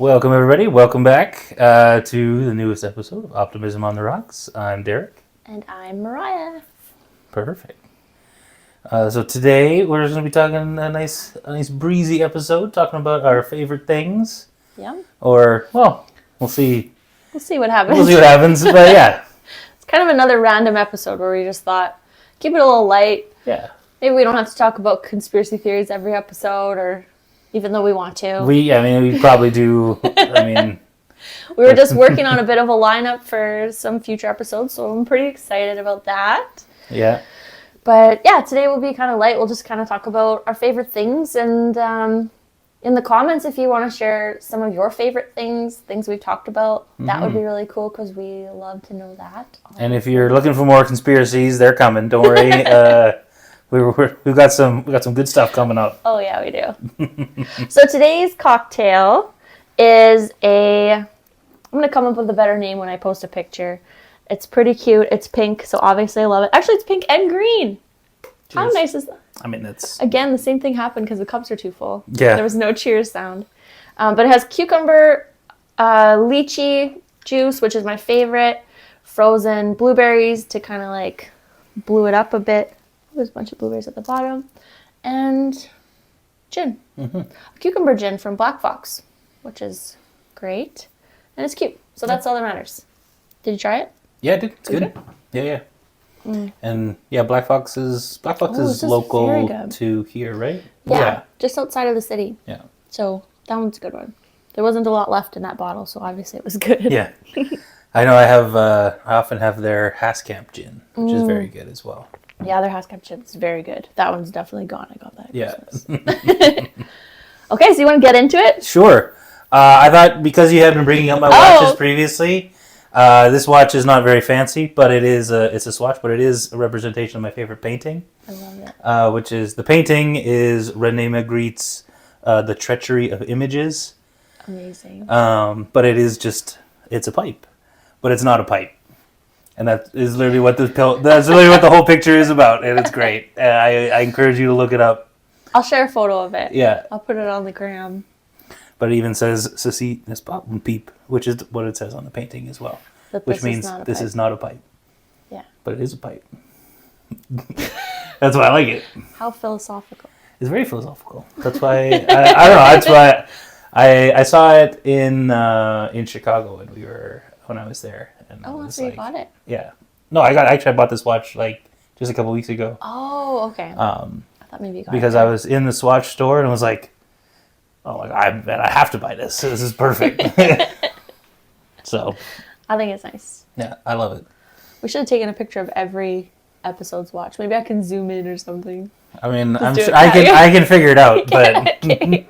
Welcome, everybody. Welcome back to the newest episode of Optimism on the Rocks. I'm Derek. And I'm Myria. Perfect. So today we're just going to be talking a nice breezy episode, talking about our favorite things. Yeah. Or, well, we'll see. We'll see what happens. But yeah. It's kind of another random episode where we just thought, keep it a little light. Yeah. Maybe we don't have to talk about conspiracy theories every episode, or even though we want to. We probably do. We were just working on a bit of a lineup for some future episodes, so I'm pretty excited about that. Yeah. But yeah, today will be kind of light. We'll just kind of talk about our favorite things, and in the comments, if you want to share some of your favorite things we've talked about, that would be really cool because we love to know that. And if you're looking for more conspiracies, they're coming. Don't worry. We've got some good stuff coming up. Oh yeah, we do. So today's cocktail is I'm going to come up with a better name when I post a picture. It's pretty cute. It's pink, so obviously I love it. Actually, it's pink and green. Cheers. How nice is that? I mean, that's... Again, the same thing happened because the cups are too full. Yeah. There was no cheers sound. But it has cucumber, lychee juice, which is my favorite, frozen blueberries to kind of like blue it up a bit. There's a bunch of blueberries at the bottom. And gin. Cucumber gin from Black Fox, which is great. And it's cute. So that's all that matters. Did you try it? Yeah, I did. It's good. Yeah. And yeah, Black Fox is local to here, right? Yeah, just outside of the city. Yeah. So that one's a good one. There wasn't a lot left in that bottle, so obviously it was good. Yeah. I know I often have their Haskamp gin, which is very good as well. Yeah, their Haskamp gin is very good. That one's definitely gone. I got that at Christmas. Okay, so you want to get into it? Sure. I thought because you had been bringing up my watches previously, this watch is not very fancy, but it's a swatch, but it is a representation of my favorite painting. I love it. The painting is René Magritte's The Treachery of Images. Amazing. But it's a pipe, but it's not a pipe. And that is literally what the whole picture is about, and it's great. I encourage you to look it up. I'll share a photo of it. Yeah. I'll put it on the gram. But it even says "Ceci n'est pas un pipe," which is what it says on the painting as well. Which means this is not a pipe. Yeah. But it is a pipe. That's why I like it. How philosophical. It's very philosophical. That's why I don't know. That's why I saw it in Chicago when I was there. And so you bought it? Yeah. No, I bought this watch like just a couple weeks ago. Oh, okay. I thought maybe you got because it. I was in the swatch store and was like, oh, I have to buy this. This is perfect. So. I think it's nice. Yeah, I love it. We should have taken a picture of every episode's watch. Maybe I can zoom in or something. I mean, I'm sure I can figure it out, but okay.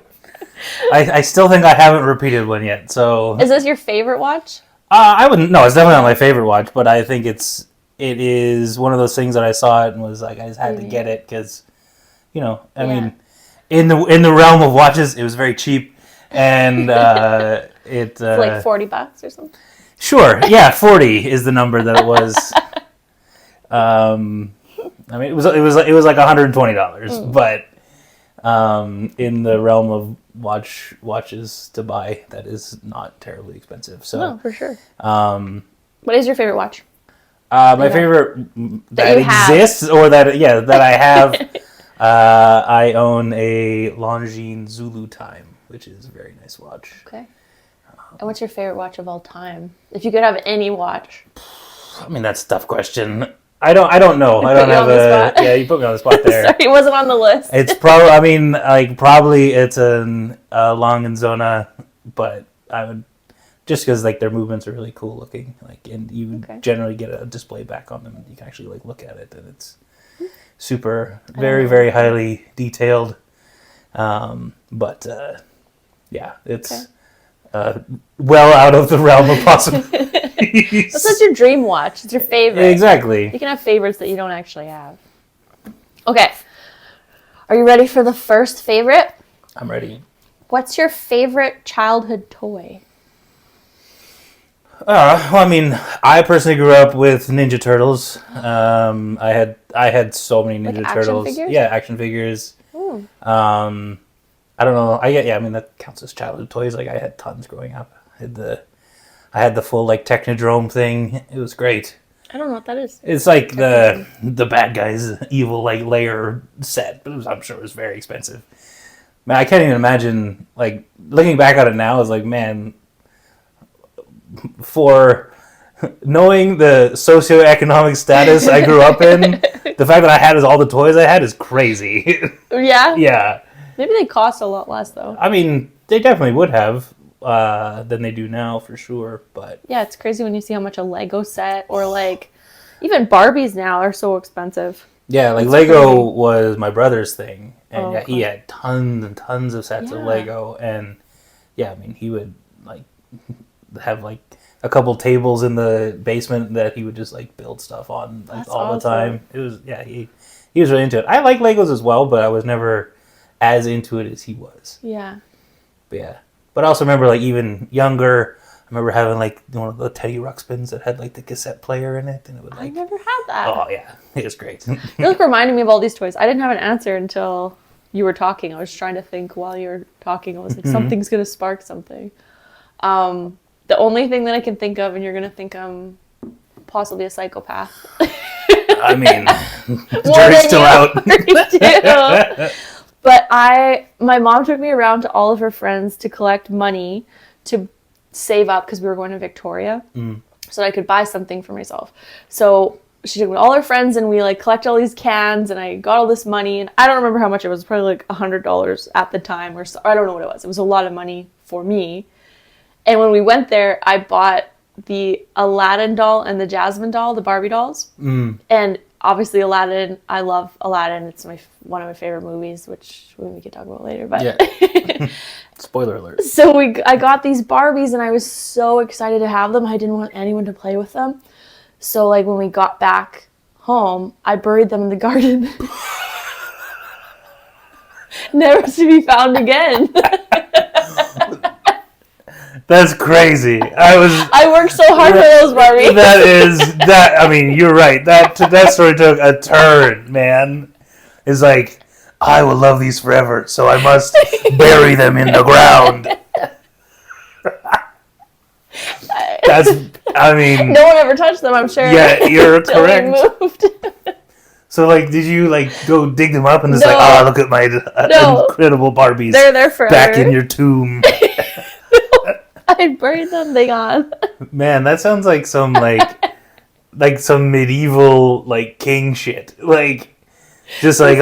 I still think I haven't repeated one yet. So. Is this your favorite watch? I wouldn't. No, it's definitely not my favorite watch, but I think it is one of those things that I saw it and was like, I just had to get it because, I mean, in the realm of watches, it was very cheap, and it's like $40 or something. Sure, yeah, 40 is the number that it was. I mean, it was like $120, but in the realm of watches to buy, that is not terribly expensive. So no, for sure. What is your favorite watch? My favorite that exists or that I have. I own a Longines Zulu Time, which is a very nice watch. Okay. And what's your favorite watch of all time? If you could have any watch. I mean, that's a tough question. I don't know. I don't have a. Yeah, you put me on the spot there. Sorry, it wasn't on the list. It's probably. I mean, probably it's a Long and Zona, but I would just because their movements are really cool looking. And you generally get a display back on them, and you can actually look at it, and it's super, very, very highly detailed. But yeah, it's well out of the realm of possibilities. This is your dream watch. It's your favorite. Exactly. You can have favorites that you don't actually have. Okay. Are you ready for the first favorite? I'm ready. What's your favorite childhood toy? Well, I mean, I personally grew up with Ninja Turtles. I had so many Ninja Turtles. Action figures? Yeah, action figures. I I don't know. I mean, that counts as childhood toys. Like, I had tons growing up. I had the full, like, Technodrome thing. It was great. I don't know what that is. It's like the bad guy's evil, like, layer set. But I'm sure it was very expensive. Man, I can't even imagine, like, looking back at it now, is like, man, for knowing the socioeconomic status I grew up in, the fact that I had all the toys I had is crazy. Yeah? Yeah. Maybe they cost a lot less, though. I mean, they definitely would have than they do now, for sure. But yeah, it's crazy when you see how much a Lego set or, like, even Barbies now are so expensive. Yeah, like, Lego was my brother's thing. And he had tons and tons of sets of Lego. And, yeah, I mean, he would, like, have, like, a couple tables in the basement that he would just, like, build stuff on, like, all the time. It was, he was really into it. I like Legos as well, but I was never as into it as he was. Yeah. But, yeah. But I also remember, like, even younger, I remember having, like, one of the Teddy Ruxpins that had, like, the cassette player in it. And it would, like... I never had that. Oh, yeah. It was great. You like reminding me of all these toys. I didn't have an answer until you were talking. I was trying to think while you were talking. I was like, something's going to spark something. The only thing that I can think of, and you're going to think I'm possibly a psychopath. I mean, the jury's still out. But my mom took me around to all of her friends to collect money to save up because we were going to Victoria so that I could buy something for myself. So she took me to all her friends and we like collected all these cans and I got all this money and I don't remember how much it was, probably like $100 at the time or so, I don't know what it was. It was a lot of money for me. And when we went there, I bought the Aladdin doll and the Jasmine doll, the Barbie dolls. And obviously Aladdin, I love Aladdin. It's one of my favorite movies, which we can talk about later. But yeah. Spoiler alert. So I got these Barbies and I was so excited to have them. I didn't want anyone to play with them. So like when we got back home, I buried them in the garden. Never to be found again. That's crazy. I worked so hard for those Barbies. I mean, you're right. That story took a turn, man. It's like, I will love these forever, so I must bury them in the ground. I mean... No one ever touched them, I'm sure. Yeah, you're correct. Moved. So, like, did you, like, go dig them up and just look at my incredible Barbies. They're there forever. Back in your tomb. I buried them, they gone. Man, that sounds like some, like some medieval, like, king shit. Like, just like,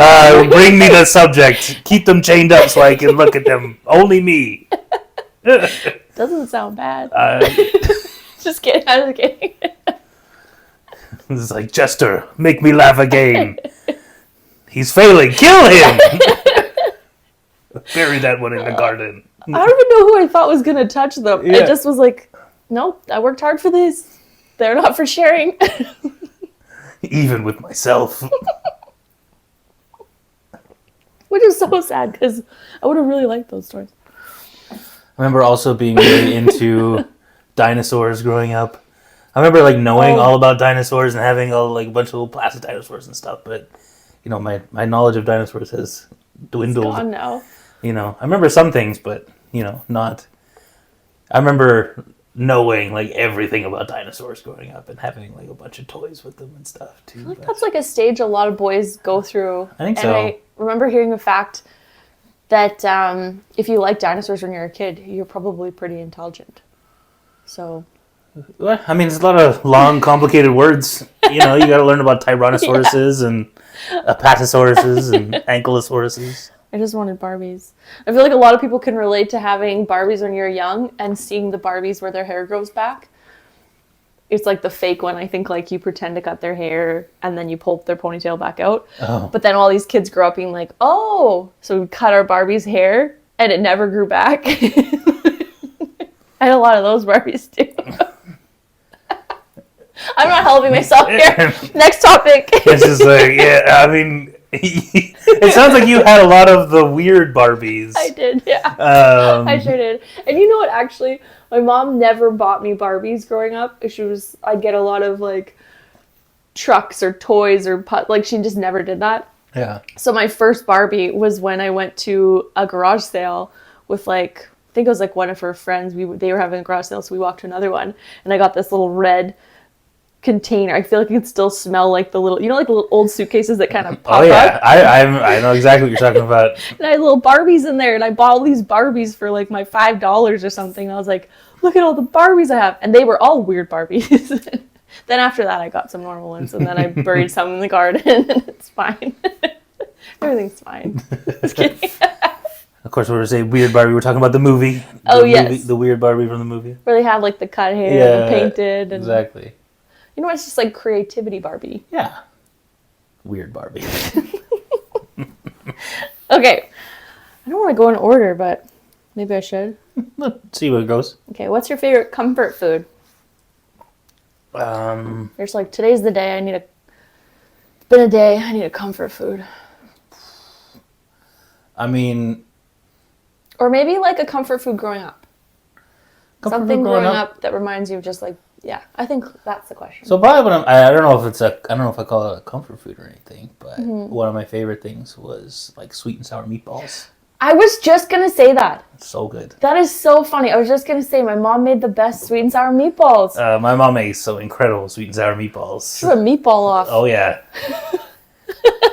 bring me the subject. Keep them chained up so I can look at them. Only me. Doesn't sound bad. Just kidding, I'm just kidding. It's like, Jester, make me laugh again. He's failing. Kill him! Bury that one in the garden. I don't even know who I thought was going to touch them. Yeah. It just was like, nope, I worked hard for this. They're not for sharing. Even with myself. Which is so sad because I would have really liked those toys. I remember also being really into dinosaurs growing up. I remember like knowing all about dinosaurs and having a bunch of little plastic dinosaurs and stuff, but you know, my knowledge of dinosaurs has dwindled. It's gone now. You know, I remember some things, but you know, not. I remember knowing like everything about dinosaurs growing up and having like a bunch of toys with them and stuff too. I feel like that's like a stage a lot of boys go through. I think so. And I remember hearing the fact that if you like dinosaurs when you're a kid, you're probably pretty intelligent. So. Well, I mean, there's a lot of long, complicated words. You know, you got to learn about tyrannosauruses and apatosauruses and ankylosauruses. I just wanted Barbies. I feel like a lot of people can relate to having Barbies when you're young and seeing the Barbies where their hair grows back. It's like the fake one. I think like you pretend to cut their hair and then you pull their ponytail back out. Oh. But then all these kids grow up being like, oh, so we cut our Barbie's hair and it never grew back. I had a lot of those Barbies too. I'm not helping myself here. Next topic. It's just like, yeah, I mean, it sounds like you had a lot of the weird Barbies. I did, yeah. I sure did. And you know what, actually, my mom never bought me Barbies growing up. I'd get a lot of, like, trucks or toys or like, she just never did that. Yeah. So my first Barbie was when I went to a garage sale with like, I think it was like one of her friends. They were having a garage sale, so we walked to another one, and I got this little red container. I feel like you can still smell like the little, like little old suitcases that kind of pop up. I know exactly what you're talking about. And I had little Barbies in there, and I bought all these Barbies for like my $5 or something. And I was like, look at all the Barbies I have, and they were all weird Barbies. Then after that, I got some normal ones, and then I buried some in the garden, and it's fine. Everything's fine. Just kidding. Of course, we're saying weird Barbie. We're talking about the movie. Yes. The weird Barbie from the movie. Where they have like the cut hair and painted. And, exactly. You know what? It's just like creativity Barbie. Yeah. Weird Barbie. Okay. I don't want to go in order, but maybe I should. Let's see where it goes. Okay, what's your favorite comfort food? There's like, today's the day it's been a day, I need a comfort food. I mean... Or maybe like a comfort food growing up. Something growing up that reminds you of just like, yeah, I think that's the question. So probably I don't know if I call it a comfort food or anything, but one of my favorite things was like sweet and sour meatballs. I was just going to say that. It's so good. That is so funny. I was just going to say my mom made the best sweet and sour meatballs. My mom makes some incredible sweet and sour meatballs. She put a meatball off. Oh, yeah.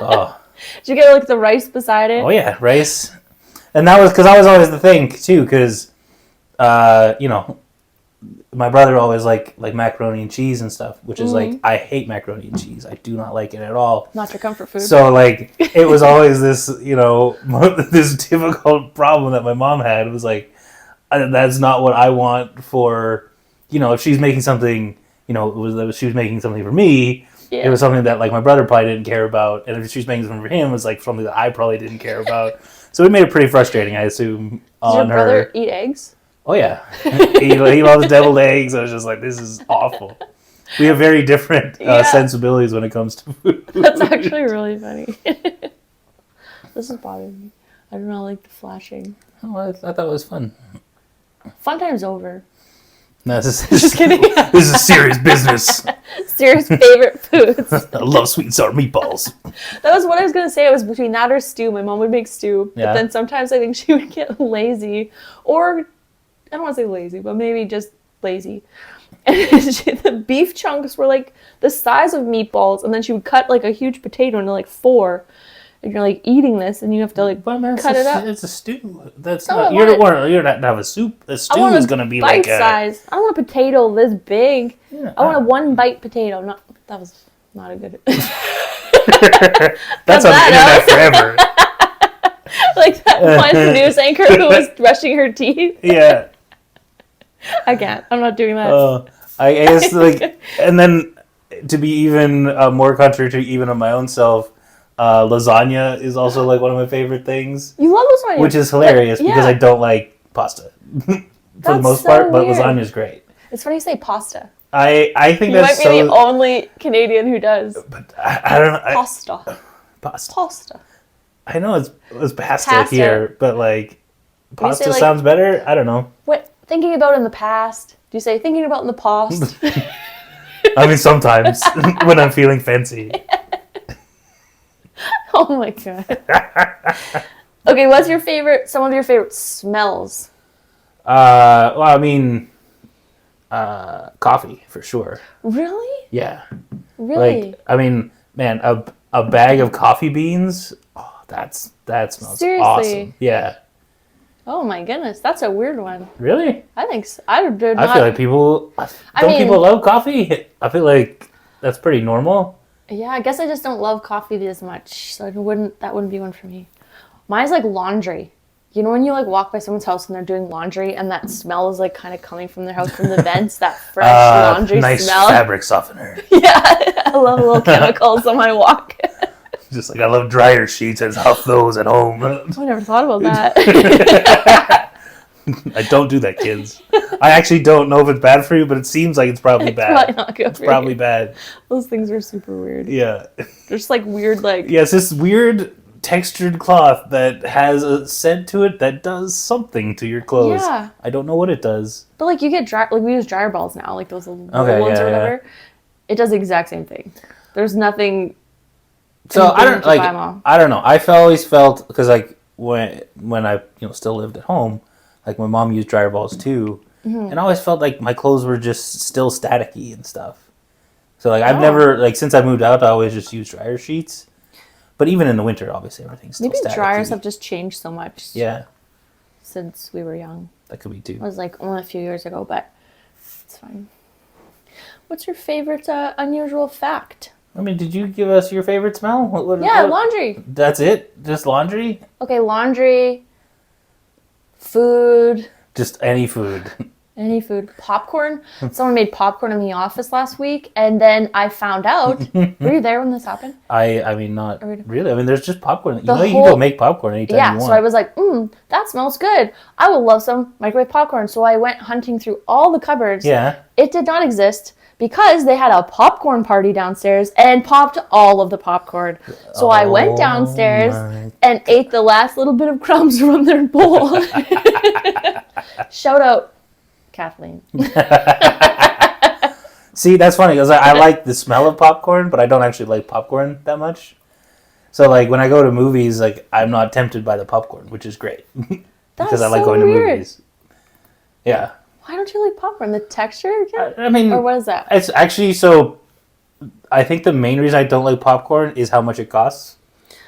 Oh. Did you get like the rice beside it? Oh, yeah, rice. And that was always the thing, too, because, my brother always liked like macaroni and cheese and stuff, which is like, I hate macaroni and cheese. I do not like it at all. Not your comfort food. So like, it was always this, this difficult problem that my mom had. It was like, that's not what I want for, if she's making something, she was making something for me. Yeah. It was something that like my brother probably didn't care about. And if she was making something for him, it was like something that I probably didn't care about. So it made it pretty frustrating, I assume, on her. Does your brother eat eggs? Oh, yeah. he loves deviled eggs. I was just like, this is awful. We have very different sensibilities when it comes to food. That's actually really funny. This is bothering me. I do not like the flashing. Oh, I thought it was fun. Fun time's over. No, just kidding. This is serious business. Serious favorite foods. I love sweet and sour meatballs. That was what I was going to say. It was between that or stew. My mom would make stew. Yeah. But then sometimes I think she would get lazy. Or, I don't want to say lazy, but maybe just lazy. And the beef chunks were like the size of meatballs. And then she would cut like a huge potato into like 4. And you're like eating this, and you have to like cut it up. It's a stew. That's not. You're not to have a soup. A stew is going to be like a size. I don't want a potato this big. Yeah, I want a 1-bite potato. That was not a good. That's on the internet forever. Like that one news anchor who was brushing her teeth. Yeah. I can't. I'm not doing that. I guess like, and then to be even more contrary to even on my own self. Lasagna is also like one of my favorite things. You love lasagna, which is hilarious because I don't like pasta for the most part, but lasagna is great. It's funny you say pasta. I think you that's might be the only Canadian who does. But I don't know. Pasta. I know it's pasta here, but like pasta sounds better. I don't know. What thinking about in the past? Do you say thinking about in the past? I mean, sometimes when I'm feeling fancy. Oh my god. Okay, what's some of your favorite smells? Well, I mean, coffee for sure. Really? Yeah. Really? Like, I mean, man, a bag of coffee beans. Oh, that smells awesome. Yeah. Oh my goodness, that's a weird one. Really? I think so. I feel like people people love coffee. I feel like that's pretty normal. Yeah, I guess I just don't love coffee as much, so that wouldn't be one for me. Mine's like laundry. You know when you like walk by someone's house and they're doing laundry and that smell is like kind of coming from their house from the vents, that fresh laundry nice smell. Nice fabric softener. Yeah, I love little chemicals on my walk. Just like I love dryer sheets. I huff those at home. I never thought about that. I don't do that, kids. I actually don't know if it's bad for you, but it seems like it's probably bad. Probably not good it's probably bad. Those things are super weird. Yeah. They're just like weird, like... Yeah, it's this weird textured cloth that has a scent to it that does something to your clothes. Yeah. I don't know what it does. But like you get we use dryer balls now, like those little ones or whatever. Yeah. It does the exact same thing. There's nothing So I don't buy 'em all. I don't know. Always felt because like when I still lived at home, like my mom used dryer balls too, and I always felt like my clothes were just still staticky and stuff. So like I've never like since I moved out, I always just used dryer sheets. But even in the winter, obviously everything's still Maybe staticky. dryers have just changed so much. Yeah, since we were young. that could be too. It was like only a few years ago, but it's fine. What's your favorite unusual fact? I mean, did you give us your favorite smell? What, Laundry. That's it? Just laundry? Okay, laundry, food. Just any food. Any food. Popcorn. Someone made popcorn in the office last week, and then I found out. Were you there when this happened? I mean, not really. I mean, there's just popcorn. You can go make popcorn anytime you want. Yeah, so I was like, that smells good. I would love some microwave popcorn. So I went hunting through all the cupboards. Yeah. It did not exist because they had a popcorn party downstairs and popped all of the popcorn. So I went downstairs and ate the last little bit of crumbs from their bowl. Shout out Kathleen. See, that's funny because I like the smell of popcorn, but I don't actually like popcorn that much. So, like, when I go to movies, like, I'm not tempted by the popcorn, which is great. Because I like going to movies. Yeah. Why don't you like popcorn? The texture? I mean... Or what is that? It's actually, so... I think the main reason I don't like popcorn is how much it costs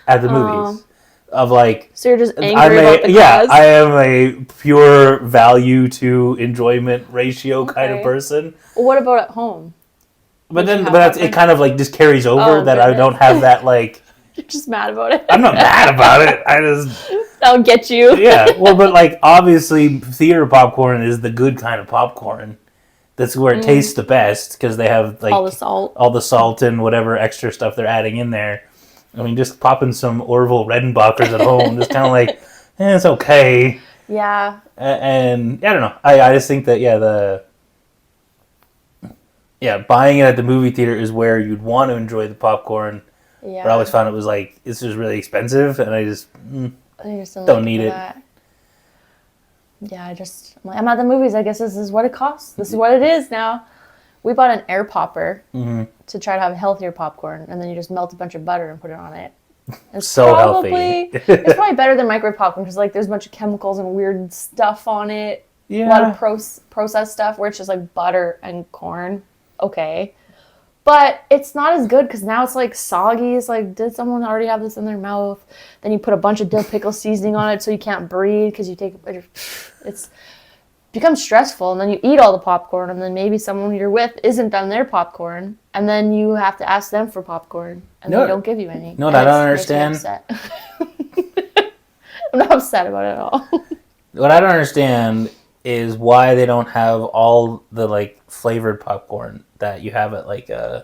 at the movies. Of like, so you're just angry about the yeah, cost? I am a pure value to enjoyment ratio kind of person. Well, what about at home? But it kind of like just carries over that I don't have that like. You're just mad about it. I'm not mad about it. I just. That'll get you. Yeah, well, but like obviously, theater popcorn is the good kind of popcorn. That's where it tastes the best because they have like all the salt and whatever extra stuff they're adding in there. I mean, just popping some Orville Redenbachers at home, just kind of like, it's okay. Yeah. And I don't know. I just think that, buying it at the movie theater is where you'd want to enjoy the popcorn. Yeah. But I always found it was like, this is really expensive, and I just don't need it. That. Yeah, I'm at the movies. I guess this is what it costs. This is what it is now. We bought an air popper to try to have healthier popcorn, and then you just melt a bunch of butter and put it on it. It's so healthy. It's probably better than microwave popcorn because like there's a bunch of chemicals and weird stuff on it. Yeah. A lot of processed stuff where it's just like butter and corn. Okay. But it's not as good because now it's like soggy. It's like, did someone already have this in their mouth? Then you put a bunch of dill pickle seasoning on it so you can't breathe because you take it's becomes stressful, and then you eat all the popcorn, and then maybe someone you're with isn't done their popcorn, and then you have to ask them for popcorn, and they don't give you any. No, I don't understand. I'm not upset about it at all. What I don't understand is why they don't have all the like flavored popcorn that you have at like I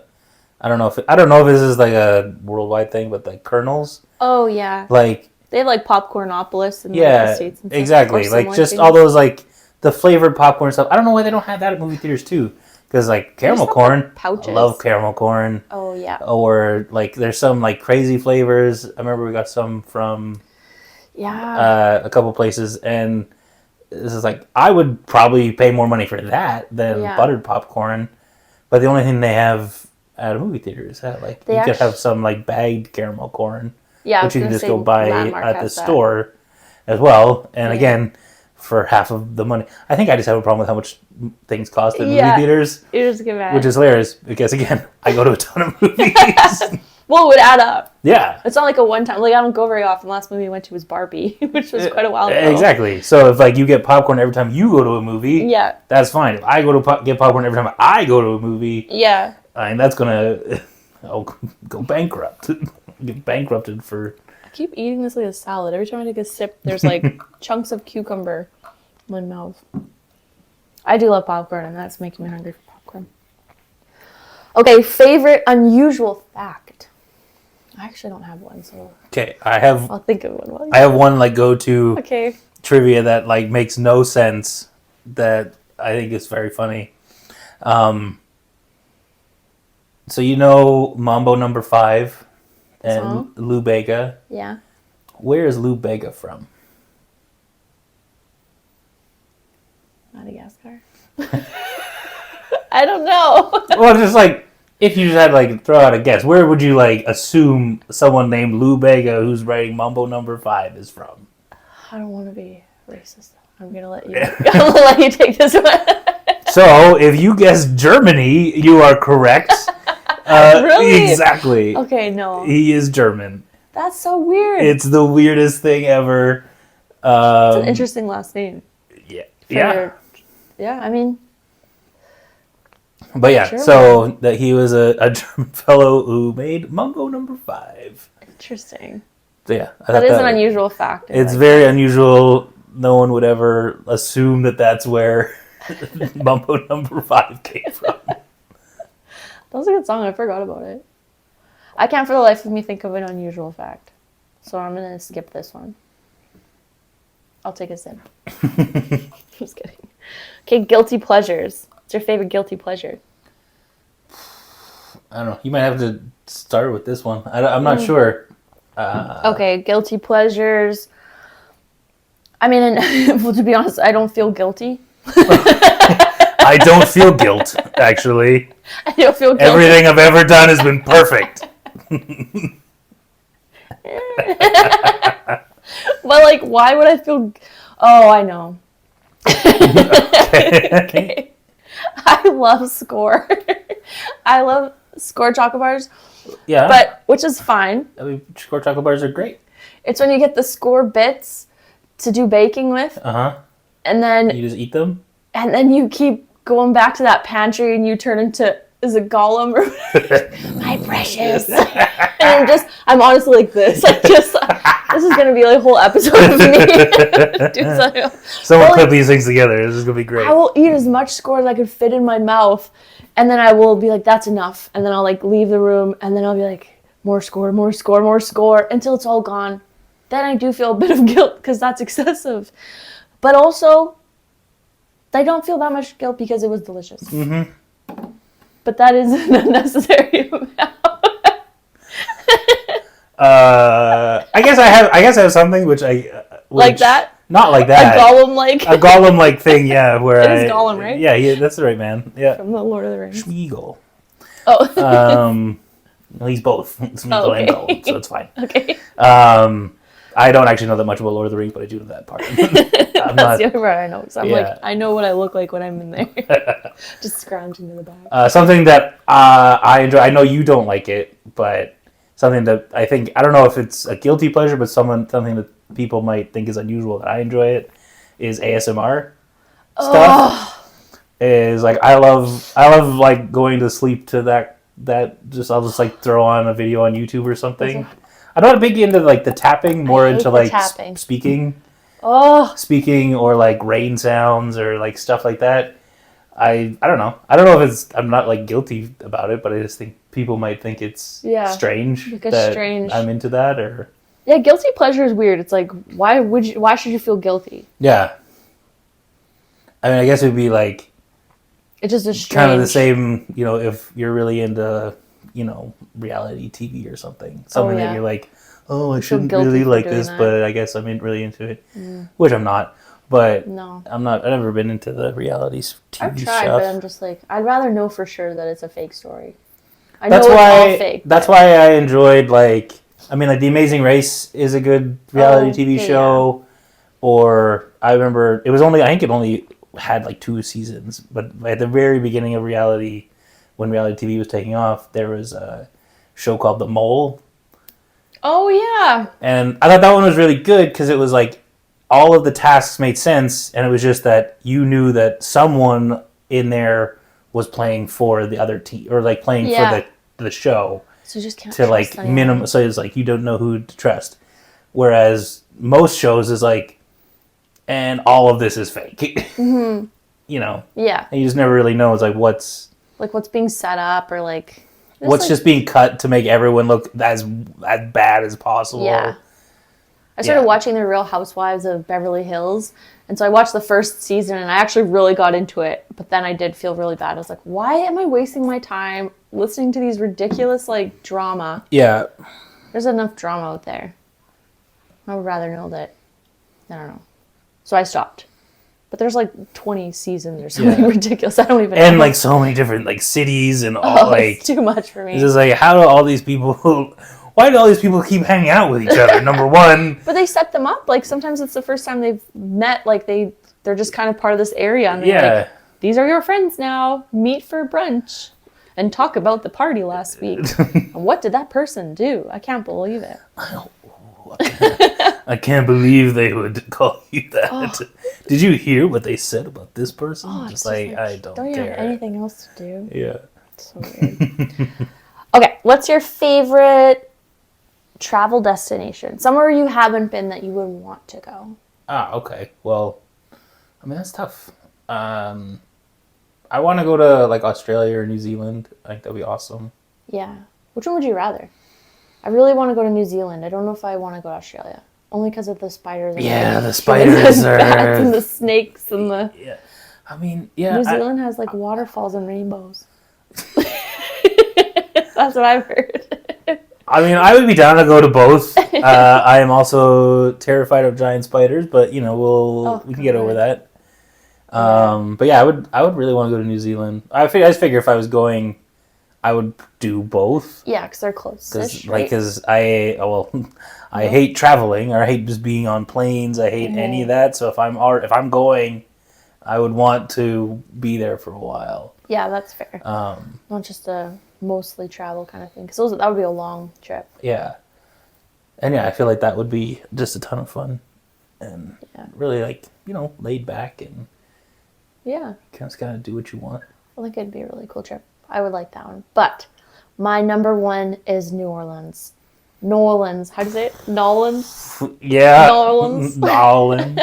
don't know if this is like a worldwide thing, but like Kernels. Oh yeah. Like they have like Popcornopolis in the States and stuff. Exactly. Like just things. All those like the flavored popcorn stuff. I don't know why they don't have that at movie theaters too. Because like caramel corn, pouches. I love caramel corn. Oh yeah. Or like there's some like crazy flavors. I remember we got some from a couple places, and this is like I would probably pay more money for that than buttered popcorn. But the only thing they have at a movie theater is that like you could have some like bagged caramel corn, which you can just go buy at the store as well. And again, for half of the money. I think I just have a problem with how much things cost at movie theaters. You just get mad. Which is hilarious because, again, I go to a ton of movies. Well, it would add up. Yeah. It's not like a one-time. Like, I don't go very often. The last movie I went to was Barbie, which was quite a while ago. Exactly. So if, like, you get popcorn every time you go to a movie, that's fine. If I go to get popcorn every time I go to a movie, I mean, that's going to go bankrupt. Get bankrupted for... I keep eating this like a salad. Every time I take a sip, there's like chunks of cucumber in my mouth. I do love popcorn, and that's making me hungry for popcorn. Okay, favorite unusual fact. I actually don't have one, so I'll think of one. I have one like go-to trivia that like makes no sense that I think is very funny. So you know Mambo Number 5 and Lou Bega? Yeah. Where is Lou Bega from? Madagascar. I don't know. Well, just like If you just had like throw out a guess, where would you like assume someone named Lou Bega who's writing Mambo Number 5 is from? I don't want to be racist. I'm gonna let you. I'm gonna let you take this one. So, if you guessed Germany, you are correct. Really? Exactly. Okay, no. He is German. That's so weird. It's the weirdest thing ever. It's an interesting last name. Yeah. Yeah, I mean. But yeah, German. so that he was a German fellow who made Mambo Number 5. Interesting. So yeah, That is an unusual fact. It's very unusual. No one would ever assume that that's where Mambo Number 5 came from. That was a good song. I forgot about it. I can't for the life of me think of an unusual fact. So I'm going to skip this one. I'll take a sip. Just kidding. Okay, guilty pleasures. What's your favorite guilty pleasure? I don't know. You might have to start with this one. I'm not sure. Okay, guilty pleasures. I mean, well, to be honest, I don't feel guilty. I don't feel guilt, actually. I don't feel guilty. Everything I've ever done has been perfect. But, like, why would I feel... Oh, I know. Okay. I love Score. I love Score chocolate bars. Yeah. But, which is fine. I mean, Score chocolate bars are great. It's when you get the Score bits to do baking with. Uh-huh. And then... You just eat them? And then you keep going back to that pantry and you turn into... Is it Gollum or... My precious. And I'm honestly like this. Like, just... This is going to be like a whole episode of me. Someone put these things together. This is going to be great. I will eat as much Score as I could fit in my mouth. And then I will be like, that's enough. And then I'll like leave the room. And then I'll be like, more Score, more Score, more Score. Until it's all gone. Then I do feel a bit of guilt because that's excessive. But also, I don't feel that much guilt because it was delicious. Mm-hmm. But that is an unnecessary amount. I guess I have something which like that. Not like that. A Gollum like thing. Yeah, where it is Gollum, right? Yeah, that's the right man. Yeah, from the Lord of the Rings. Smeagol. Oh. Well, he's both Smeagol and Gollum, so it's fine. Okay. I don't actually know that much about Lord of the Rings, but I do know that part. That's the only part I know. So I'm like, I know what I look like when I'm in there. Just scrounging to the back. Something that I enjoy. I know you don't like it, but something that I think, I don't know if it's a guilty pleasure, but something that people might think is unusual that I enjoy it is ASMR stuff. Is like I love like going to sleep to that I'll just like throw on a video on YouTube or something. I'm not big into like the tapping, more into like speaking or like rain sounds or like stuff like that. I don't know. I don't know if I'm not like guilty about it, but I just think people might think it's strange that I'm into that or. Yeah, guilty pleasure is weird. It's like, why should you feel guilty? Yeah. I mean, I guess it would be like. It's just a strange. Kind of the same, if you're really into, reality TV or something. Something that you're like, oh, I shouldn't really like this, but I guess I'm really into it. Which I'm not. But no. I've never been into the reality TV I've tried, stuff. But I'm just like, I'd rather know for sure that it's a fake story. I know it's all fake. That's why I enjoyed, like The Amazing Race is a good reality TV show. Yeah. Or I remember, I think it only had like 2 seasons. But at the very beginning of reality, when reality TV was taking off, there was a show called The Mole. Oh, yeah. And I thought that one was really good because it was like, all of the tasks made sense, and it was just that you knew that someone in there was playing for the other team, or like playing for the show. So you just can't to like minimum. So it's like you don't know who to trust. Whereas most shows is like, and all of this is fake. Mm-hmm. Yeah. And you just never really know. It's like what's being set up, or like what's just being cut to make everyone look as bad as possible. Yeah. I started watching The Real Housewives of Beverly Hills, and so I watched the first season, and I actually really got into it, but then I did feel really bad. I was like, why am I wasting my time listening to these ridiculous, like, drama? Yeah. There's enough drama out there. I would rather know that, I don't know. So I stopped. But there's like 20 seasons or something ridiculous. I don't even know. And like so many different like cities and all like it's too much for me. It's just like how do all these people why do all these people keep hanging out with each other? Number one. But they set them up. Like sometimes it's the first time they've met, like they're just kind of part of this area and they're like, these are your friends now. Meet for brunch and talk about the party last week. And what did that person do? I can't believe it. I can't believe they would call you that. Oh. Did you hear what they said about this person? Just like I don't care. Don't you have anything else to do? Yeah. It's so weird. Okay, what's your favorite travel destination? Somewhere you haven't been that you would want to go. Okay. Well, I mean, that's tough. I want to go to like Australia or New Zealand. I think that'd be awesome. Yeah. Which one would you rather? I really want to go to New Zealand. I don't know if I want to go to Australia. Only because of the spiders. And the spiders are... bats and the snakes and the... Yeah. I mean, yeah. New Zealand has like waterfalls and rainbows. That's what I've heard. I mean, I would be down to go to both. I am also terrified of giant spiders, but you know, we can get over that. But yeah, I would really want to go to New Zealand. I just figure if I was going, I would do both. Yeah, because they're close. Because I hate traveling, or I hate just being on planes. I hate any of that. So if I'm going, I would want to be there for a while. Yeah, that's fair. Not just a mostly travel kind of thing, because that would be a long trip. Yeah, and yeah, I feel like that would be just a ton of fun, and really like laid back and just kind of do what you want. I think it'd be a really cool trip. I would like that one. But my number one is New Orleans. New Orleans. How do you say it? Nolans? Yeah. Nolans. Nolans.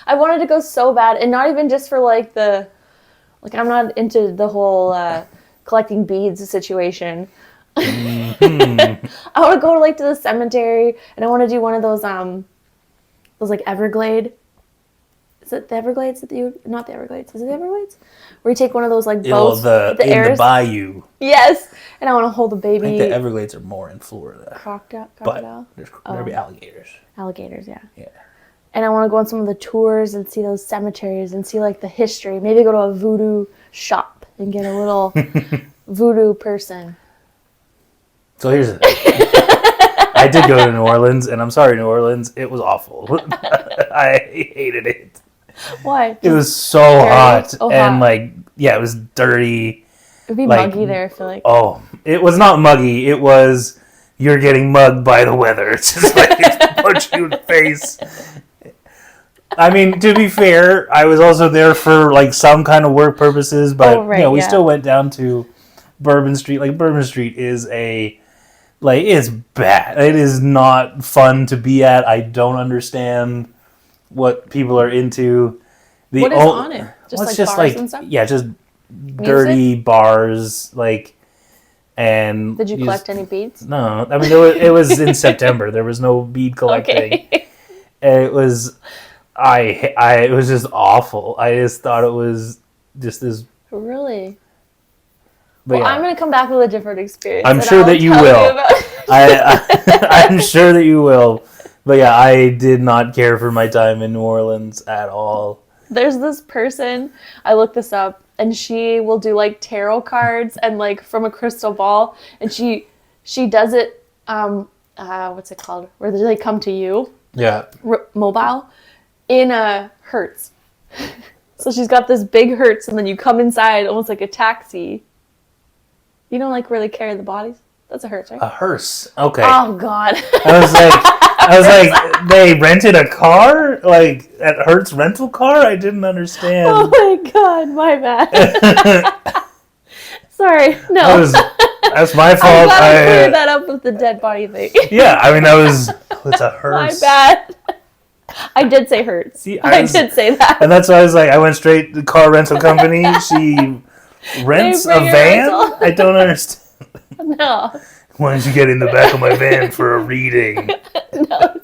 I wanted to go so bad. And not even just for like I'm not into the whole collecting beads situation. Mm-hmm. I want to go to the cemetery and I want to do one of those like Everglade. Is it the Everglades not the Everglades? Is it the Everglades? Where you take one of those like boats, the bayou. Yes, and I want to hold a baby. I think the Everglades are more in Florida. Crocodile. But there'll be alligators. Alligators, yeah. Yeah. And I want to go on some of the tours and see those cemeteries and see like the history. Maybe go to a voodoo shop and get a little voodoo person. So here's the thing. I did go to New Orleans, and I'm sorry, New Orleans. It was awful. I hated it. Why? It was so hot. And it was dirty. It'd be muggy there, I feel like. Oh, it was not muggy. It was, you're getting mugged by the weather. It's just like, punch you in the face. I mean, to be fair, I was also there for like some kind of work purposes, but we still went down to Bourbon Street. Like Bourbon Street is it's bad. It is not fun to be at. I don't understand what people are into. What is on it? Just bars and stuff? Yeah, just dirty bars, and... Did you collect any beads? No. I mean, it was in September. There was no bead collecting. Okay. It was... it was just awful. I just thought it was just this... Really? I'm going to come back with a different experience. I'm sure that you will. I'm sure that you will. But yeah, I did not care for my time in New Orleans at all. There's this person, I looked this up, and she will do tarot cards and from a crystal ball, and she does it, what's it called? Where they come to you. Yeah. Mobile. In a Hertz. So she's got this big Hertz, and then you come inside almost like a taxi. You know, where they carry the bodies? That's a hearse, right? A hearse. Okay. Oh, God. I was like, they rented a car? At Hertz rental car? I didn't understand. Oh, my God. My bad. Sorry. No. That's my fault. I'm glad I cleared that up with the dead body thing. Yeah, I mean, it's a hearse. My bad. I did say Hertz. See, I did say that. And that's why I was like, I went straight to the car rental company. She rents a van? I don't understand. No. Why don't you get in the back of my van for a reading? No,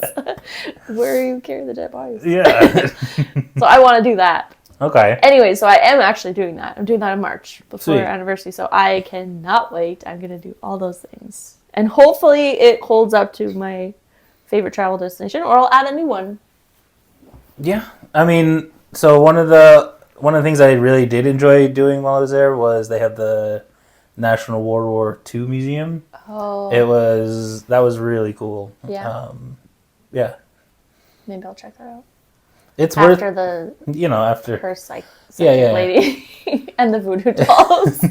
where you carry the dead bodies. Yeah. So I want to do that. Okay. Anyway, so I am actually doing that. I'm doing that in March before our anniversary. So I cannot wait. I'm going to do all those things. And hopefully it holds up to my favorite travel destination, or I'll add a new one. Yeah. I mean, So one of the things I really did enjoy doing while I was there was they had the National World War II Museum. Oh. That was really cool. Yeah. Yeah. Maybe I'll check that out. It's After after first yeah. lady and the voodoo dolls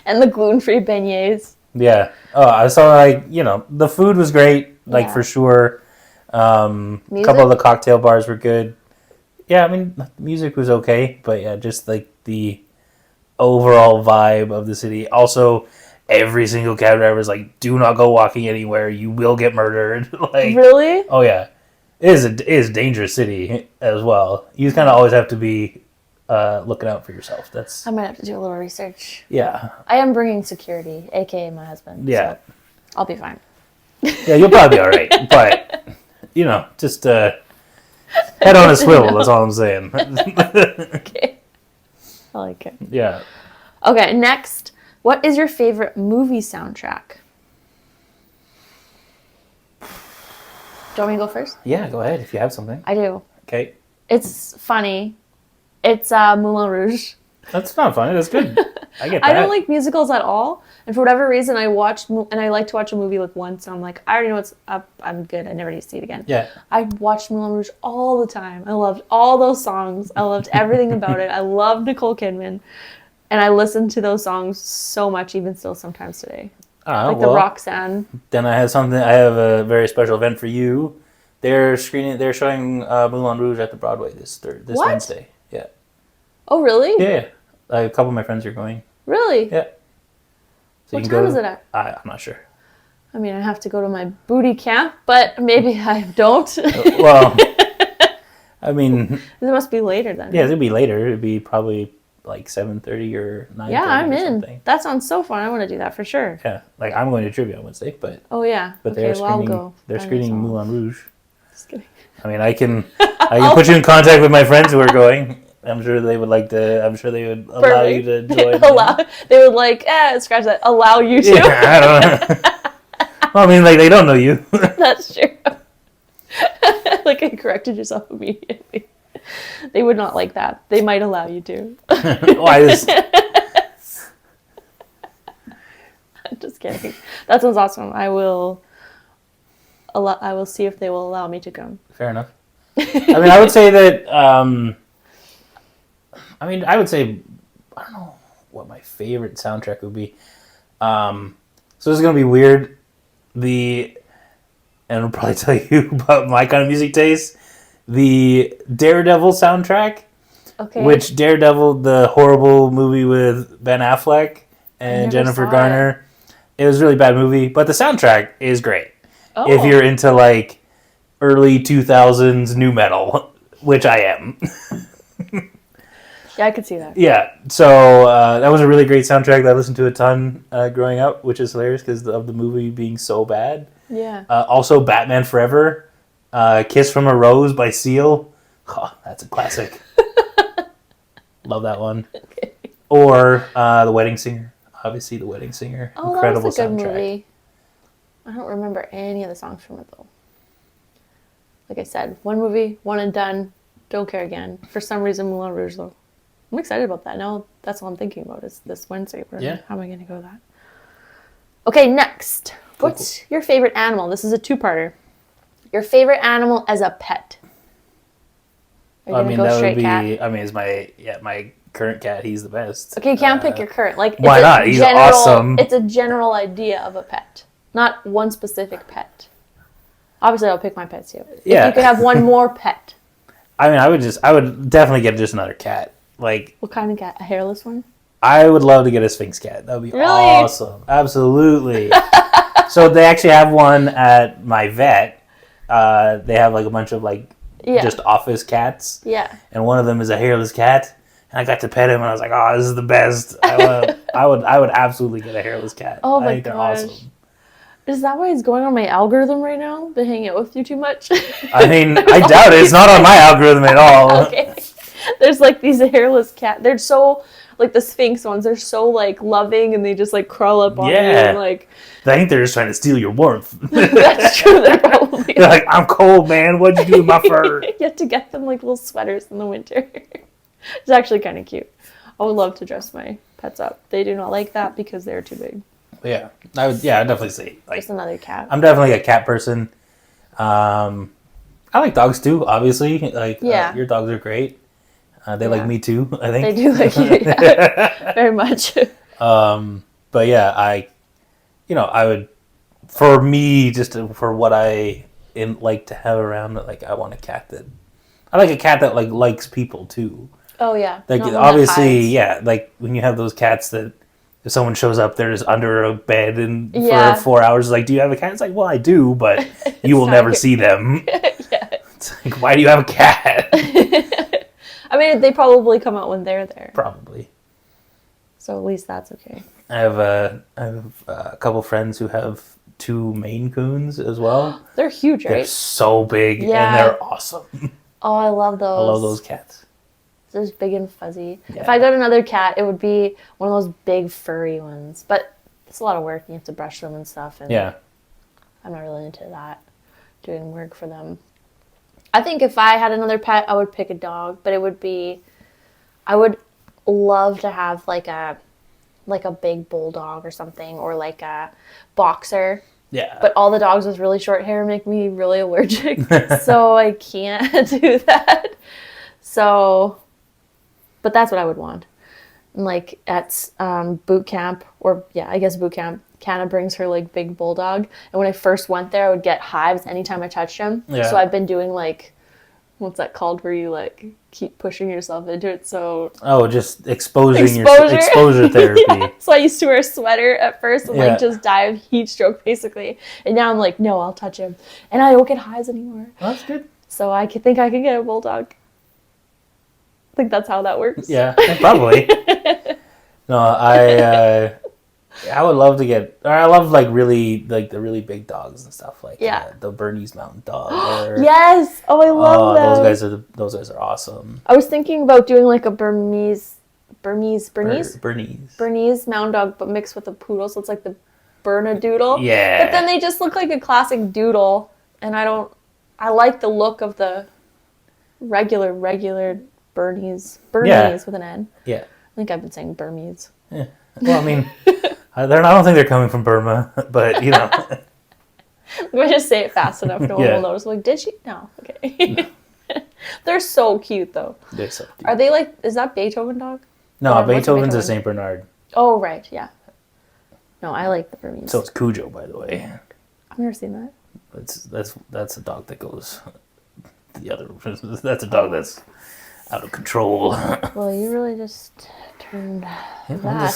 and the gluten-free beignets. Yeah. Oh, I saw the food was great, for sure. A couple of the cocktail bars were good. Yeah, I mean, the music was okay, but yeah, just the overall vibe of the city. Also, every single cab driver is like, "Do not go walking anywhere. You will get murdered." Really? Oh yeah, it is a dangerous city as well. You kind of always have to be looking out for yourself. I might have to do a little research. Yeah. I am bringing security, aka my husband. Yeah. So I'll be fine. Yeah, you'll probably be all right, but just head on a swivel. That's all I'm saying. Okay. I like it. Yeah. Okay, next. What is your favorite movie soundtrack? Do you want me to go first? Yeah, go ahead if you have something. I do. Okay. It's funny. It's Moulin Rouge. That's not funny. That's good. I get that. I don't like musicals at all. And for whatever reason, I like to watch a movie once. And I'm like, I already know what's up. I'm good. I never need to see it again. Yeah. I watched Moulin Rouge all the time. I loved all those songs. I loved everything about it. I loved Nicole Kidman. And I listen to those songs so much, even still sometimes today. The Roxanne. Then I have a very special event for you. They're showing Moulin Rouge at the Broadway this Wednesday. Yeah. Oh, really? Yeah. A couple of my friends are going. Really? Yeah. So what time is it at? I'm not sure. I mean, I have to go to my booty camp, but maybe I don't. Well, I mean... It must be later then. Yeah, it'll be later. It'd be probably 7:30 or 9:30. Yeah, I'm in. Something. That sounds so fun. I want to do that for sure. Yeah, I'm going to trivia on Wednesday, but... Oh, yeah. But I'll go. They're screening Moulin Rouge. Just kidding. I mean, I can put you in contact with my friends who are going. I'm sure they would like to. I'm sure they would allow you to join. They would scratch that. Allow you to. Yeah, I don't know. Well, I mean, they don't know you. That's true. I corrected yourself immediately. They would not like that. They might allow you to. I'm just kidding. That sounds awesome. I will see if they will allow me to come. Fair enough. I mean, I would say that. I would say, I don't know what my favorite soundtrack would be. So this is gonna be weird. And I'll probably tell you about my kind of music taste. The Daredevil soundtrack. Okay. Which Daredevil, the horrible movie with Ben Affleck and Jennifer Garner. It was a really bad movie, but the soundtrack is great. Oh. If you're into early 2000s nu metal, which I am. Yeah, I could see that. Yeah, so that was a really great soundtrack that I listened to a ton growing up, which is hilarious because of the movie being so bad. Yeah. Also, Batman Forever, Kiss from a Rose by Seal. Oh, that's a classic. Love that one. Okay. Or The Wedding Singer. Obviously, The Wedding Singer. Oh, incredible that was a good soundtrack. movie. I don't remember any of the songs from it, though. Like I said, one movie, one and done. Don't care again. For some reason, Moulin Rouge, though. I'm excited about that. Now that's all I'm thinking about is this Wednesday. Yeah. How am I going to go to that? Okay, next. What's your favorite animal? This is a two-parter. Your favorite animal as a pet. Are you going to go straight cat? Is my current cat. He's the best. Okay, you can't pick your current. Why not? He's awesome. It's a general idea of a pet, not one specific pet. Obviously, I'll pick my pets too. Yeah. If you could have one more pet. I would definitely get just another cat. What kind of cat? A hairless one? I would love to get a Sphinx cat. That would be awesome. Absolutely. So they actually have one at my vet. They have a bunch of just office cats. Yeah. And one of them is a hairless cat. And I got to pet him and I was like, oh, this is the best. I would absolutely get a hairless cat. Oh my I think they're gosh. awesome. Is that why he's going on my algorithm right now? Been hanging out with you too much? I mean, I doubt it. It's not on my algorithm at all. Okay. There's these hairless cats. They're so the Sphinx ones. They're so loving and they just crawl up on you. And, I think they're just trying to steal your warmth. That's true. They're probably Probably. You're like, I'm cold, man. What'd you do with my fur? You have to get them like little sweaters in the winter. It's actually kind of cute. I would love to dress my pets up. They do not like that because they're too big. Yeah, I'd definitely say like Just another cat. I'm definitely a cat person. I like dogs too, obviously. Like your dogs are great. They like me too, I think. They do like you, yeah, very much. But yeah, I would, for me, for what I like to have around, like I want a cat I like a cat that like likes people too. Oh yeah. Like obviously, yeah, like when you have those cats that if someone shows up, they're just under a bed and for 4 hours, like, do you have a cat? It's like, well, I do, but you will never see them. Yeah. It's like, why do you have a cat? I mean, they probably come out when they're there. Probably. So at least that's okay. I have a couple friends who have 2 Maine Coons as well. They're huge, right? They're so big and they're awesome. Oh, I love those. I love those cats. They're just big and fuzzy. Yeah. If I got another cat, it would be one of those big furry ones. But it's a lot of work. You have to brush them and stuff. And yeah. I'm not really into that, doing work for them. I think if I had another pet, I would pick a dog. But I would love to have like a big bulldog or something, or like a boxer. Yeah. But all the dogs with really short hair make me really allergic. So I can't do that. So, but that's what I would want. And like at boot camp, or I guess boot camp, Canna brings her like big bulldog. And when I first went there, I would get hives anytime I touched him. Yeah. So I've been doing like, what's that called, where you like keep pushing yourself into it? So just exposure therapy. Yeah. So I used to wear a sweater at first and like just die of heat stroke basically. And now I'm like, no, I'll touch him, and I don't get hives anymore. Well, that's good. So I think I can get a bulldog. I think that's how that works. Yeah, probably. No, I would love to get. Or I love like really like the really big dogs and stuff like the Bernese Mountain Dog. Yes. Oh, I love them. Those guys are awesome. I was thinking about doing like a Bernese Mountain Dog, but mixed with a poodle, so it's like the Bernedoodle. Yeah. But then they just look like a classic doodle, and I like the look of the regular Bernese with an N. Yeah. I think I've been saying Burmese. Yeah. Well, I mean, I don't think they're coming from Burma, but you know. If I just say it fast enough, no one will notice. Like, did she? No. Okay. No. They're so cute, though. They're so cute. Are they like? Is that Beethoven dog? No, Beethoven's a Saint Bernard. Oh right, yeah. No, I like the Burmese. So it's Cujo, by the way. I've never seen that. That's a dog that goes the other. That's a dog that's out of control. Well, you really just turned that around.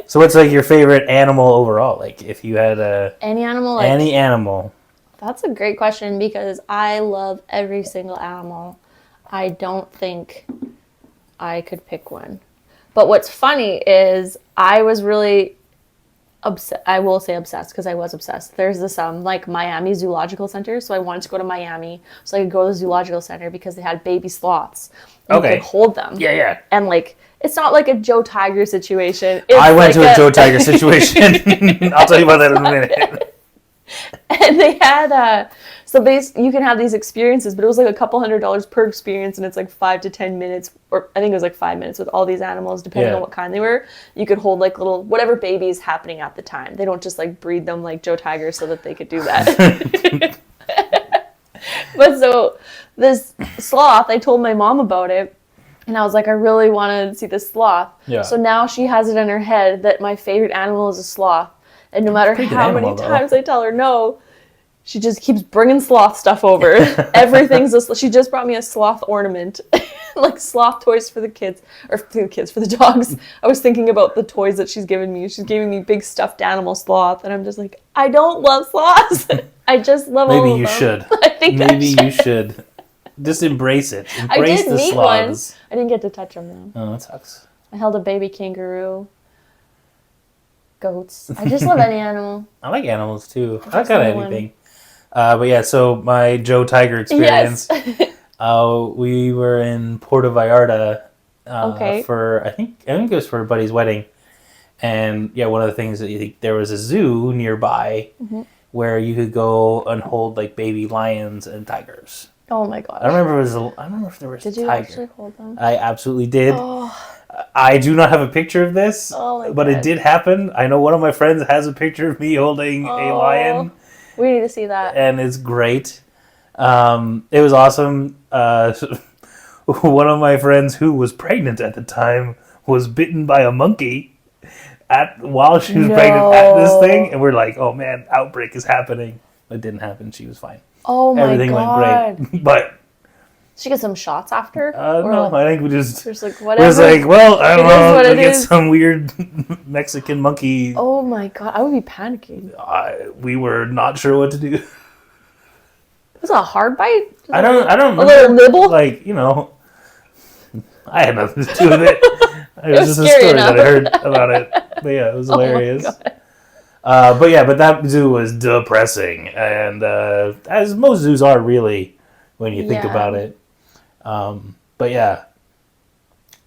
So what's like your favorite animal overall? Like if you had any animal? Any animal. That's a great question because I love every single animal. I don't think I could pick one. But what's funny is I was really I will say obsessed because I was obsessed. There's this like Miami Zoological Center, so I wanted to go to Miami so I could go to the zoological center because they had baby sloths. And you could hold them. Yeah. And like it's not like a Joe Tiger situation. I went to a Joe Tiger situation. I'll tell you about that in a minute. And they had you can have these experiences, but it was like a couple $100 per experience, and it's like 5 to 10 minutes, or I think it was like 5 minutes with all these animals, depending on what kind they were. You could hold like little whatever baby is happening at the time. They don't just like breed them like Joe Tiger so that they could do that. But so this sloth, I told my mom about it, and I was like, I really want to see this sloth. Yeah. So now she has it in her head that my favorite animal is a sloth. And no matter how many times I tell her no, she just keeps bringing sloth stuff over. She just brought me a sloth ornament, like sloth toys for the kids, or for the dogs. I was thinking about the toys that she's given me. She's giving me big stuffed animal sloth, and I'm just like, I don't love sloths. I just love all of them. Maybe you should. I think maybe you should. Just embrace it. Embrace the sloths. One. I didn't get to touch them though. Oh, that sucks. I held a baby kangaroo. Goats. I just love any animal. I like animals too. I like kind of anything. But yeah, so my Joe Tiger experience. Yes. We were in Puerto Vallarta for I think it was for a buddy's wedding, and yeah, one of the things that there was a zoo nearby, where you could go and hold like baby lions and tigers. Oh my gosh. I remember I don't know if there was a Did you tiger. actually hold them? I absolutely did. Oh, I do not have a picture of this, my but God. it did happen. I know one of my friends has a picture of me holding a lion, We need to see that. and it's great. It was awesome. One of my friends who was pregnant at the time was bitten by a monkey while she was pregnant at this thing, and we're like, "Oh man, outbreak is happening!" It didn't happen. She was fine. Oh my Everything God. went great, but. Did she get some shots after? No, I think we just like, we whatever. was like, well, I don't know, what we'll it get is. some weird Mexican monkey. Oh my God, I would be panicking. We were not sure what to do. Was it a hard bite? I don't remember. A little nibble? Like, I had nothing to do with it. It was just a scary story enough. that I heard about it. But yeah, it was hilarious. God. But that zoo was depressing, and as most zoos are really when you think about it. But yeah,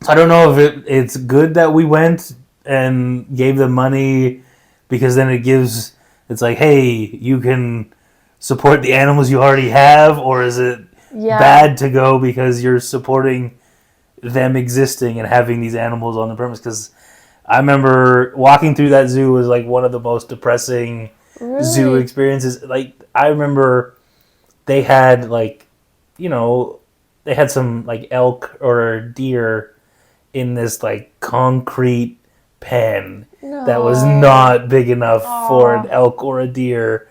so I don't know if it's good that we went and gave them money, because then it's like, hey, you can support the animals you already have, or is it bad to go because you're supporting them existing and having these animals on the premise? Because I remember walking through that zoo was like one of the most depressing zoo experiences. Like, I remember they had like, they had some like elk or deer in this like concrete pen that was not big enough for an elk or a deer.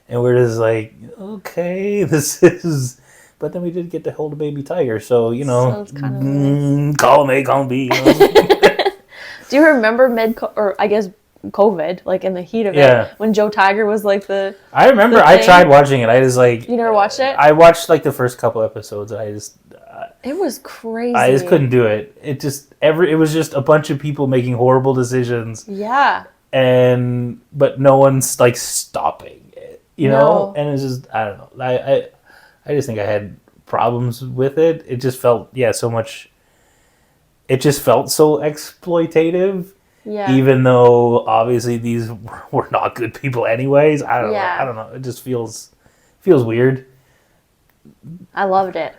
And we're just like, okay, this is... But then we did get to hold a baby tiger, so, So it's kind of nice. Column A, column B. Do you remember COVID, like in the heat of it, when Joe Tiger was like the... I remember I tried watching it. I just like... You never watched it? I watched like the first couple episodes. It was crazy. I just couldn't do it. It was just a bunch of people making horrible decisions. Yeah. But no one's like stopping it, No. And it's just, I don't know. I just think I had problems with it. It just felt, so much. It just felt so exploitative. Yeah. Even though obviously these were not good people anyways. I don't know. I don't know. It just feels weird. I loved it.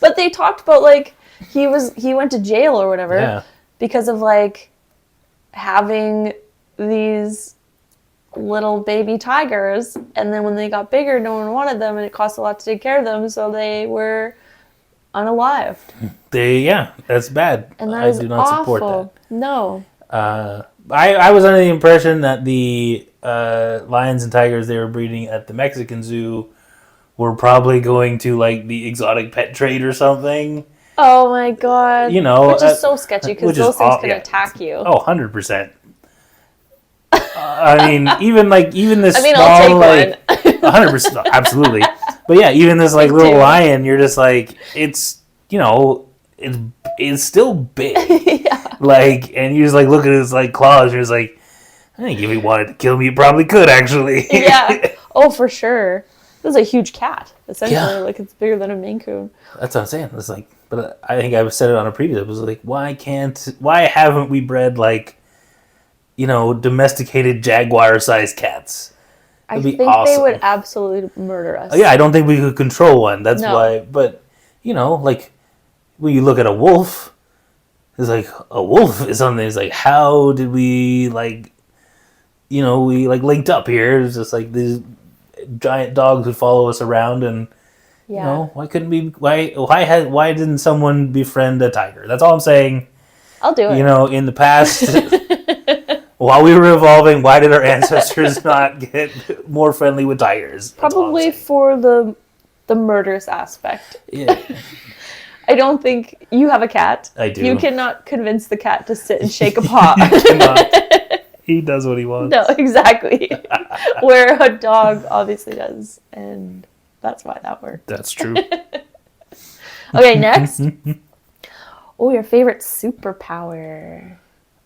But they talked about like he went to jail or whatever because of like having these little baby tigers, and then when they got bigger no one wanted them and it cost a lot to take care of them, so they were unalived. That's bad. And that I is do not support awful. that. No. I was under the impression that the lions and tigers they were breeding at the Mexican zoo were probably going to like the exotic pet trade or something. Oh my God. Which is so sketchy because those things can attack you. Oh, 100%. I mean, even this small, I'll like, take 100%, absolutely. But yeah, even this like little lion, you're just like, it's still big. Like, and you just like look at his like claws, and you're just like, I think if he wanted to kill me, he probably could actually. Oh, for sure. This is a huge cat, essentially. Like, it's bigger than a Maine Coon. That's what I'm saying. It's like, but I think I said it on a previous episode. Like, why haven't we bred like, domesticated jaguar-sized cats? I think they would absolutely murder us. I don't think we could control one. That's why. But like when you look at a wolf, it's like a wolf is something. It's like, how did we like, we like linked up here? It's just like these giant dogs would follow us around, and why couldn't we? Why didn't someone befriend a tiger? That's all I'm saying. I'll do it. In the past, while we were evolving, why did our ancestors not get more friendly with tigers? Probably for the murderous aspect. Yeah. I don't think you have a cat. I do. You cannot convince the cat to sit and shake a paw. He does what he wants. No, exactly. Where a dog obviously does, and that's why that worked. That's true. Okay, next. Your favorite superpower.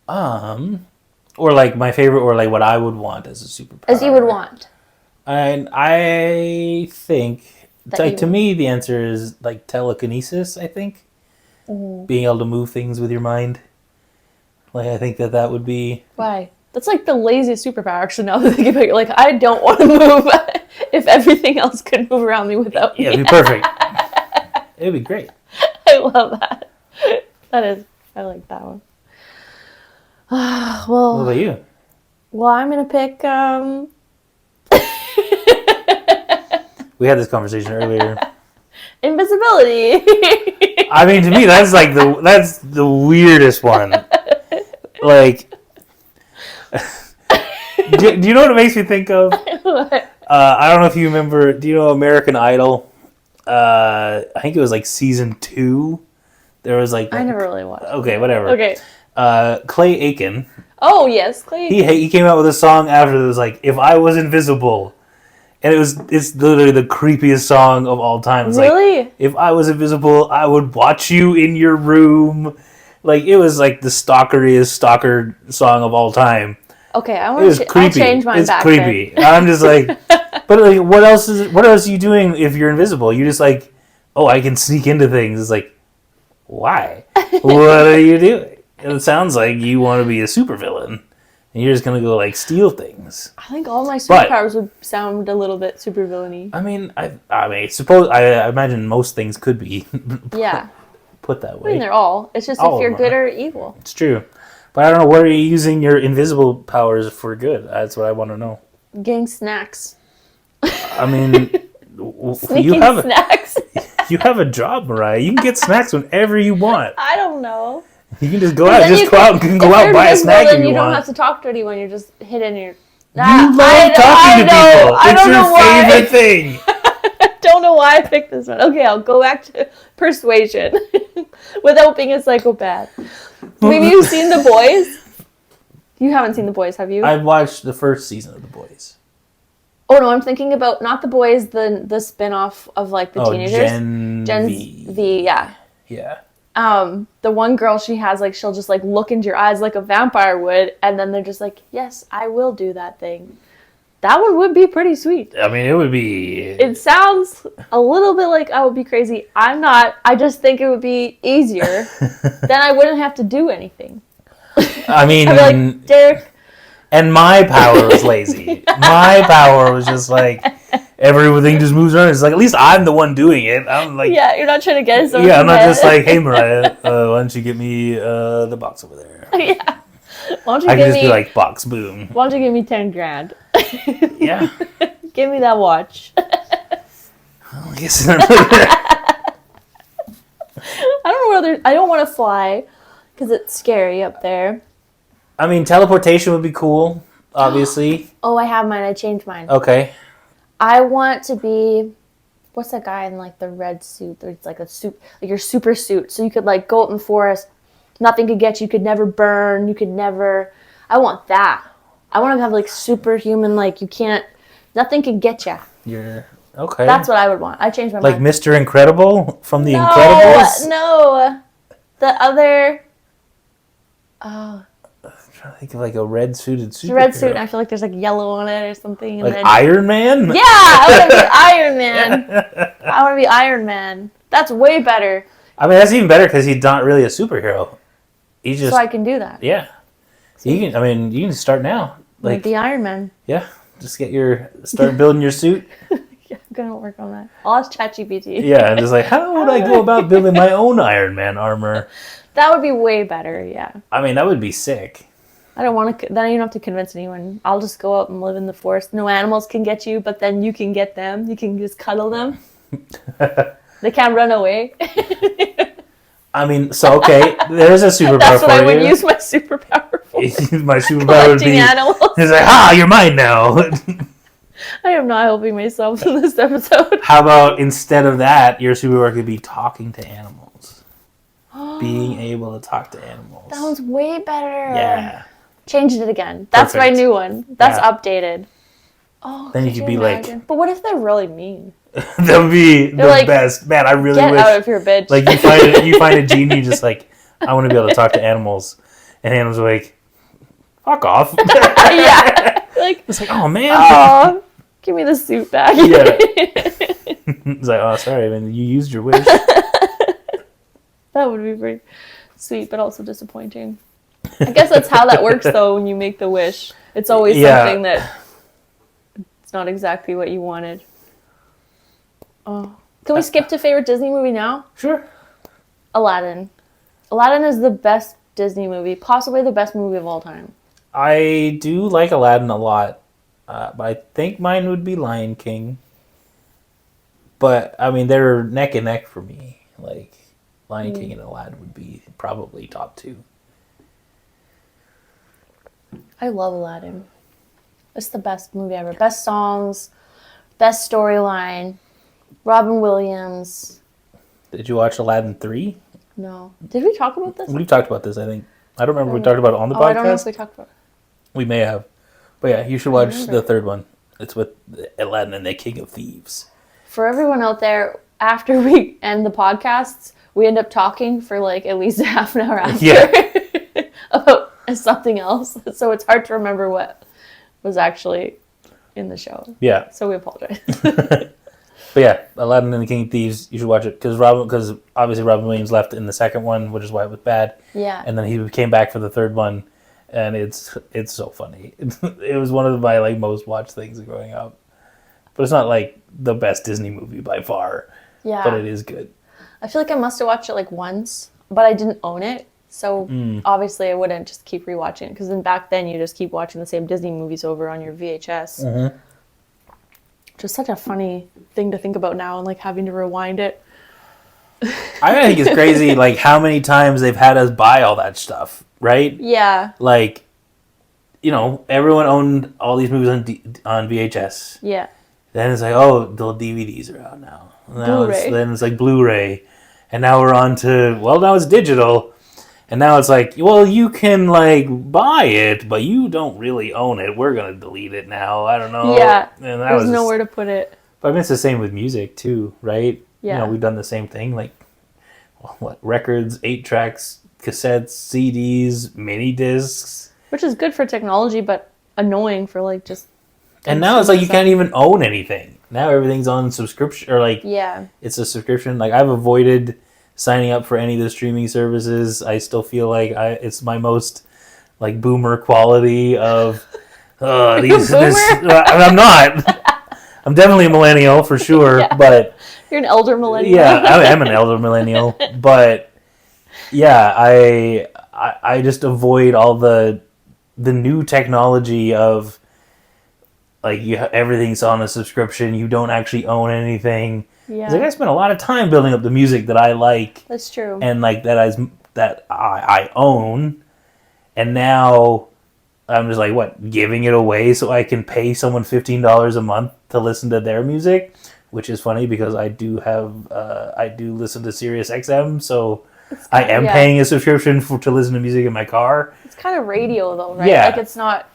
Or like my favorite, or like what I would want as a superpower. As you would want. And I think, to me, the answer is like telekinesis, I think. Mm-hmm. Being able to move things with your mind. Like, I think that would be... Why? That's like the laziest superpower, actually, now that I think about it. Like, I don't want to move if everything else could move around me without me. Yeah, it'd be perfect. It'd be great. I love that. I like that one. Well, What about you? Well, I'm going to pick, We had this conversation earlier. invisibility. I mean, to me, that's like that's the weirdest one. Like, do you know what it makes me think of? I don't know if you remember. Do you know American Idol? I think it was like season 2. There was like I never really watched. Okay, whatever. Okay. Clay Aiken. Oh yes, Clay. He came out with a song after that was like, "If I Was Invisible," and it's literally the creepiest song of all time. It's really? Like, if I was invisible, I would watch you in your room. Like, it was like the stalkeriest stalker song of all time. Okay, I change mine it's back. It's creepy. I'm just like, but like, what else are you doing if you're invisible? You just like, oh, I can sneak into things. It's like, why? What are you doing? It sounds like you want to be a supervillain, and you're just gonna go like steal things. I think all my superpowers would sound a little bit supervillainy. I mean, I imagine most things could be. Yeah. Put that way. I mean, they're all. It's just if you're good or evil. It's true. But I don't know, what are you using your invisible powers for good? That's what I want to know. Getting snacks. I mean, snacks. You have a job, Mariah. You can get snacks whenever you want. I don't know. You can just go out. Just go out and go out and buy a snack if you want. You don't have to talk to anyone. You're just hidden in your... You love talking to people. It's your favorite thing. I don't know why I picked this one. Okay, I'll go back to persuasion without being a psychopath. Maybe you've seen The Boys? You haven't seen The Boys, have you? I've watched the first season of The Boys. Oh, no, I'm thinking about not The Boys, the spin-off of, like, the teenagers. Gen V, yeah. Yeah. The one girl she has, like, she'll just, like, look into your eyes like a vampire would, and then they're just like, yes, I will do that thing. That one would be pretty sweet. I mean, it would be... It sounds a little bit like I would be crazy. I'm not. I just think it would be easier. Then I wouldn't have to do anything. I mean... I'd be like, Derek... And my power was lazy. My power was just like, everything just moves around. It's like, at least I'm the one doing it. I'm like... Yeah, you're not trying to get it. Yeah, I'm not just like, hey, Mariah, why don't you get me the box over there? Yeah. Why don't you I can just be like, box, boom. Why don't you give me 10 grand? Yeah. Give me that watch. I guess. I don't know whether... I don't want to fly because it's scary up there. I mean, teleportation would be cool, obviously. Oh, I have mine. I changed mine. Okay. I want to be... What's that guy in, like, the red suit? There's, like, a suit... Like, your super suit. So you could, like, go out in the forest. Nothing could get you. You could never burn. You could never... I want that. I want to have, like, superhuman, like, you can't... Nothing can get you. You're... Okay. That's what I would want. I changed my mind. Like Mr. Incredible from The Incredibles? No. The other... Oh... I'm trying to think of like a red suited superhero. Red suit, and I feel like there's like yellow on it or something. And like then... Iron Man? Yeah, I want to be Iron Man. I want to be Iron Man. That's way better. I mean, that's even better because he's not really a superhero. He's just... So I can do that. Yeah. You can. I mean, you can start now. Like the Iron Man. Yeah. Just start building your suit. Yeah, I'm gonna work on that. I'll ask ChatGPT. Yeah, and just like, how would I go about building my own Iron Man armor? That would be way better, yeah. I mean, that would be sick. I don't want to... Then you don't have to convince anyone. I'll just go out and live in the forest. No animals can get you, but then you can get them. You can just cuddle them. They can't run away. I mean, so, okay, there's a superpower for you. That's what I would use my superpower for. My superpower would be... animals. It's like, you're mine now. I am not helping myself in this episode. How about instead of that, your superpower could be talking to animals? Being able to talk to animals. That one's way better. Yeah. Changed it again. That's my new one. That's updated. Oh, then you could be imagine? Like... But what if they're really mean? That would be the best. Man, I really wish... Get out of here, bitch. Like, you find a genie just like, I want to be able to talk to animals. And animals are like, fuck off. Yeah. Like, it's like, oh, man. Oh, give me the suit back. Yeah. It's like, oh, sorry, man, you used your wish. That would be pretty sweet, but also disappointing. I guess that's how that works, though, when you make the wish. It's always something that it's not exactly what you wanted. Oh. Can we skip to favorite Disney movie now? Sure. Aladdin. Aladdin is the best Disney movie, possibly the best movie of all time. I do like Aladdin a lot, but I think mine would be Lion King. But, I mean, they're neck and neck for me. Like, Lion King and Aladdin would be probably top 2. I love Aladdin. It's the best movie ever. Best songs, best storyline. Robin Williams. Did you watch Aladdin 3? No. Did we talk about this? We've talked about this, I think. I don't remember if we talked about it on the podcast. I don't know if we talked about it. We may have. But yeah, you should watch the third one. It's with Aladdin and the King of Thieves. For everyone out there, after we end the podcasts, we end up talking for like at least half an hour after about something else. So it's hard to remember what was actually in the show. Yeah. So we apologize. But yeah, Aladdin and the King of Thieves, you should watch it because obviously Robin Williams left in the second one, which is why it was bad. Yeah. And then he came back for the third one, and it's so funny. It was one of my like most watched things growing up. But it's not like the best Disney movie by far. Yeah. But it is good. I feel like I must have watched it like once, but I didn't own it. So obviously I wouldn't just keep rewatching it because then back then you just keep watching the same Disney movies over on your VHS. Mm-hmm. Just such a funny thing to think about now and like having to rewind it. I think it's crazy like how many times they've had us buy all that stuff, right? Yeah. Like, you know, everyone owned all these movies on VHS. Yeah. Then it's like, oh, the DVDs are out now. Then it's like Blu-ray. And now we're on to, well, now it's digital. And now it's like, well, you can, like, buy it, but you don't really own it. We're going to delete it now. I don't know. Yeah. And There's nowhere to put it. But I mean, it's the same with music, too, right? Yeah. You know, we've done the same thing. Like, what, records, 8-tracks, cassettes, CDs, mini discs. Which is good for technology, but annoying for, like, just... And now it's like you can't even own anything. Now everything's on subscription, or, like, it's a subscription. Like, I've avoided signing up for any of the streaming services. I still feel like it's my most like boomer quality of these. I'm not. I'm definitely a millennial for sure, but you're an elder millennial. Yeah, I am an elder millennial, but yeah, I just avoid all the new technology of like everything's on a subscription. You don't actually own anything. Yeah. Like I spent a lot of time building up the music that I like. That's true. And like that I own, and now I'm just like giving it away so I can pay someone $15 a month to listen to their music, which is funny because I do listen to Sirius XM, so I am paying a subscription to listen to music in my car. It's kind of radio though, right? Yeah. Like it's not.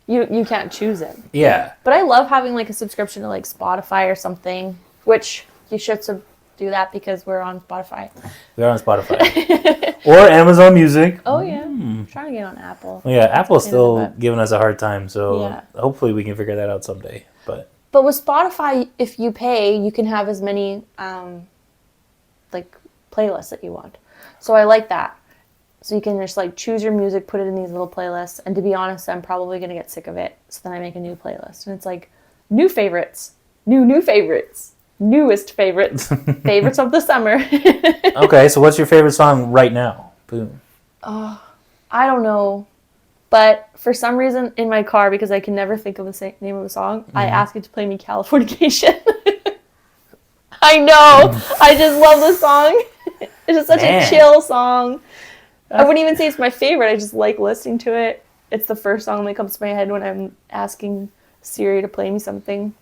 You can't choose it. Yeah. But I love having like a subscription to like Spotify or something. Which you should do that because we're on Spotify. We are on Spotify. Or Amazon Music. Oh, yeah. I'm trying to get on Apple. Yeah, Apple's still giving us a hard time, so yeah. Hopefully we can figure that out someday. But with Spotify, if you pay, you can have as many like playlists that you want. So I like that. So you can just like choose your music, put it in these little playlists. And to be honest, I'm probably going to get sick of it. So then I make a new playlist. And it's like new favorites, new favorites. Newest favorites. Favorites of the summer. Okay, so what's your favorite song right now? Boom. I don't know. But for some reason in my car, because I can never think of the name of a song, I ask it to play me Californication. I know. I just love the song. It's just such a chill song. I wouldn't even say it's my favorite. I just like listening to it. It's the first song that comes to my head when I'm asking Siri to play me something.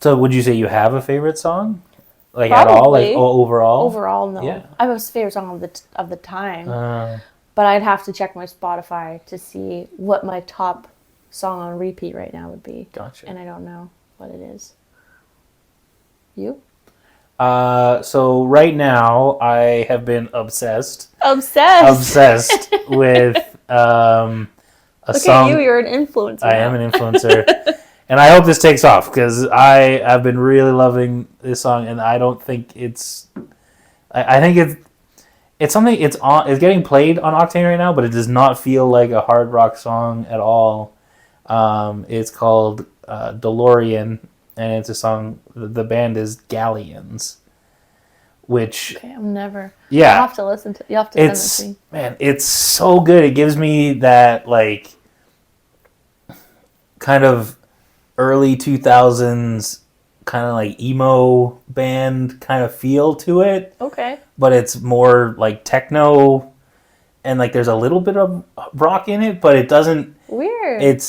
So would you say you have a favorite song? Like Probably. at all? Like overall? Overall, no. Yeah. I have a favorite song of the time. But I'd have to check my Spotify to see what my top song on repeat right now would be. Gotcha. And I don't know what it is. You? So right now I have been obsessed with a Look song. at you, you're an influencer. I am an influencer. And I hope this takes off because I have been really loving this song, and I don't think it's. I think It's something. It's getting played on Octane right now, but it does not feel like a hard rock song at all. It's called DeLorean, and it's a song. The band is Galleons, which Okay, I'm never. yeah, I'll have to listen to. You have to send it to me. Man, it's so good. It gives me that like kind of early 2000s kind of like emo band kind of feel to it. Okay. But it's more like techno, and like there's a little bit of rock in it, but it doesn't. Weird.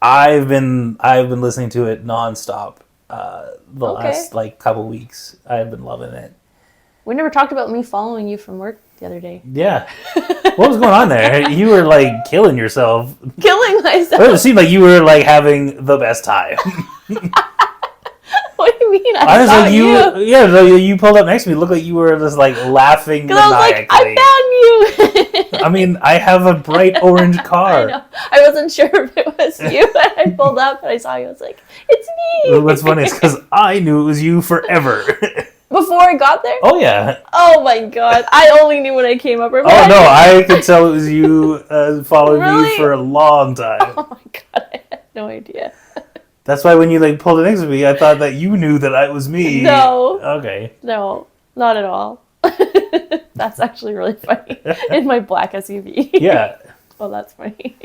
I've been listening to it nonstop the last like couple weeks. I've been loving it. We never talked about me following you from work the other day. Yeah. What was going on there? You were like killing yourself. Killing myself. It seemed like you were like having the best time. What do you mean? I was like, you pulled up next to me. It looked like you were just like laughing maniacally. I was like, I found you. I mean, I have a bright orange car. I know. I wasn't sure if it was you. And I pulled up and I saw you. I was like, it's me. What's funny is because I knew it was you forever. Before I got there? Oh, yeah. Oh, my God. I only knew when I came up. Oh, no. I could tell it was you following me for a long time. Oh, my God. I had no idea. That's why when you like pulled it next to me, I thought that you knew that I was me. No. Okay. No, not at all. That's actually really funny. In my black SUV. Yeah. Oh, that's funny.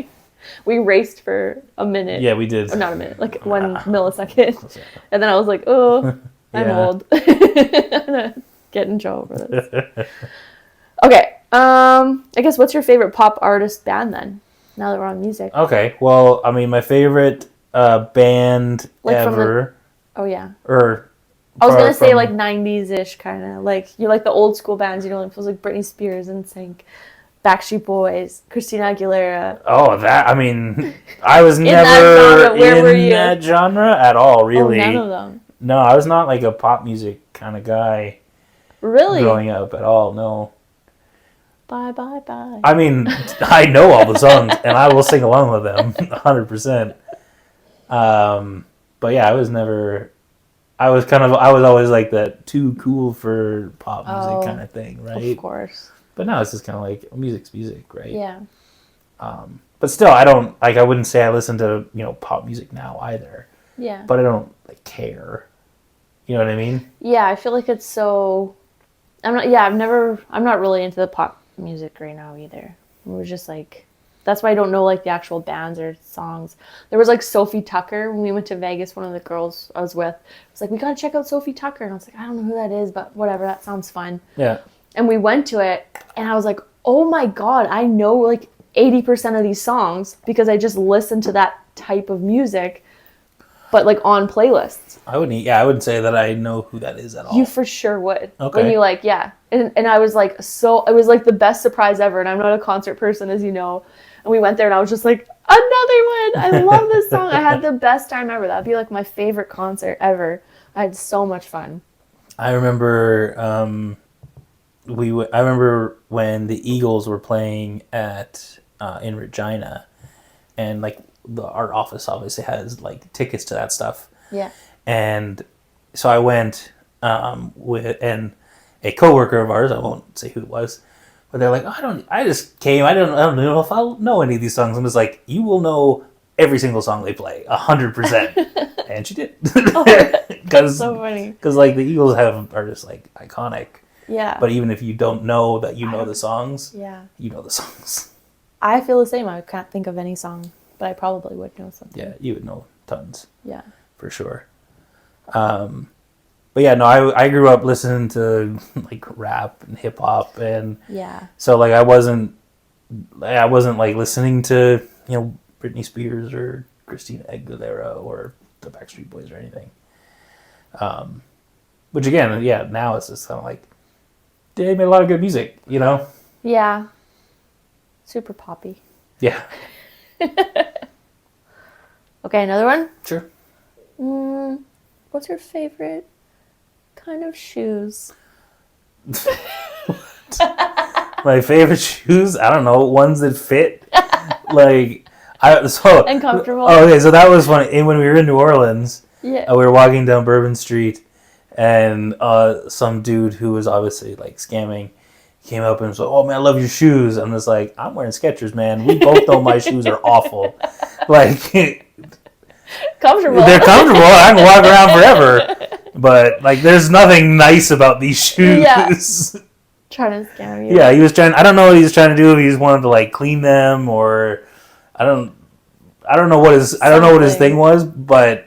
We raced for a minute. Yeah, we did. Or not a minute, like 1 millisecond. And then I was like, oh, I'm old. I'm gonna get in trouble for this. Okay. I guess what's your favorite pop artist band then? Now that we're on music. Okay. Well, I mean, my favorite band like ever. Oh, yeah. Or I was gonna say like 90s-ish kind of. Like, you like the old school bands, you know, like feels like Britney Spears and NSYNC, Backstreet Boys, Christina Aguilera. Oh, that, I mean, I was in never that genre. Where were you? that genre at all, really. Oh, none of them. No, I was not like a pop music kind of guy. Really? Growing up at all, no. Bye, bye, bye. I mean, I know all the songs, and I will sing along with them, 100%. But yeah, I was always like that too cool for pop music kind of thing, right? Of course. But now it's just kind of like music's music, right? Yeah. But still, I wouldn't say I listen to, pop music now either. Yeah. But I don't like care. You know what I mean? Yeah, I feel like it's so. I'm not really into the pop music right now either. It was just like, that's why I don't know like the actual bands or songs. There was like Sophie Tucker when we went to Vegas. One of the girls I was with was like, we gotta check out Sophie Tucker, and I was like, I don't know who that is, but whatever, that sounds fun. Yeah. And we went to it, and I was like, oh my God, I know like 80% of these songs because I just listened to that type of music, but like on playlists. I wouldn't say that I know who that is at all. You for sure would. Okay. When you like, yeah. And I was like, it was like the best surprise ever. And I'm not a concert person, as you know. And we went there and I was just like, another one. I love this song. I had the best time ever. That'd be like my favorite concert ever. I had so much fun. I remember, I remember when the Eagles were playing in Regina, and like our office obviously has like tickets to that stuff. Yeah. And so I went with a coworker of ours. I won't say who it was, but they're like, I just came. I don't know if I'll know any of these songs. I'm just like, you will know every single song they play, 100%. And she did. That's so funny. Because like the Eagles are just like iconic. Yeah. But even if you don't know that you know the songs, yeah, you know the songs. I feel the same. I can't think of any song, but I probably would know something. Yeah, you would know tons. Yeah. For sure. But yeah, no, I grew up listening to like rap and hip hop, and yeah. So like I wasn't like listening to Britney Spears or Christina Aguilera or the Backstreet Boys or anything. Which again, yeah, now it's just kind of like they made a lot of good music, Yeah. Super poppy. Yeah. Okay, another one? Sure. What's your favorite kind of shoes? My favorite shoes? I don't know. Ones that fit. And comfortable. Oh, okay, so that was funny. And when we were in New Orleans, yeah, we were walking down Bourbon Street, and some dude who was obviously like scamming, came up and was like, "Oh man, I love your shoes." I'm just like, "I'm wearing Skechers, man. We both know my shoes are awful. Like, Comfortable. they're comfortable. I can walk around forever. But like, there's nothing nice about these shoes." Yeah. Trying to scam you. Yeah, he was trying. I don't know what he was trying to do. If he just wanted to like clean them, or I don't know what his thing was, but.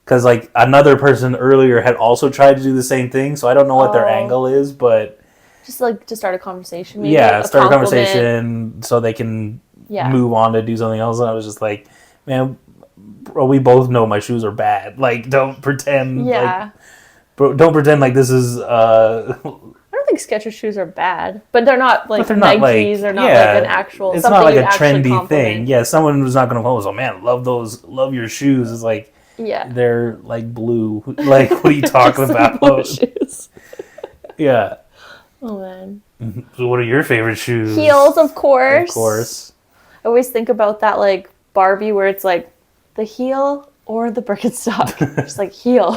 Because, like, another person earlier had also tried to do the same thing, so I don't know what their angle is, but... Just, like, to start a conversation, maybe? Yeah, start a conversation so they can move on to do something else. And I was just like, man, bro, we both know my shoes are bad. Like, don't pretend... Yeah. Like, don't pretend like this is... I don't think Skechers shoes are bad, but they're not, like, Nikes. They're not, like, an actual... It's not, like, a trendy thing. Yeah, someone was not going to post, "Oh, man, love your shoes." It's like... Yeah. They're like blue. Like, what are you talking about? Blue shoes. Yeah. Oh, man. So what are your favorite shoes? Heels, of course. Of course. I always think about that, like, Barbie where it's like the heel or the Birkenstock. Just like heel.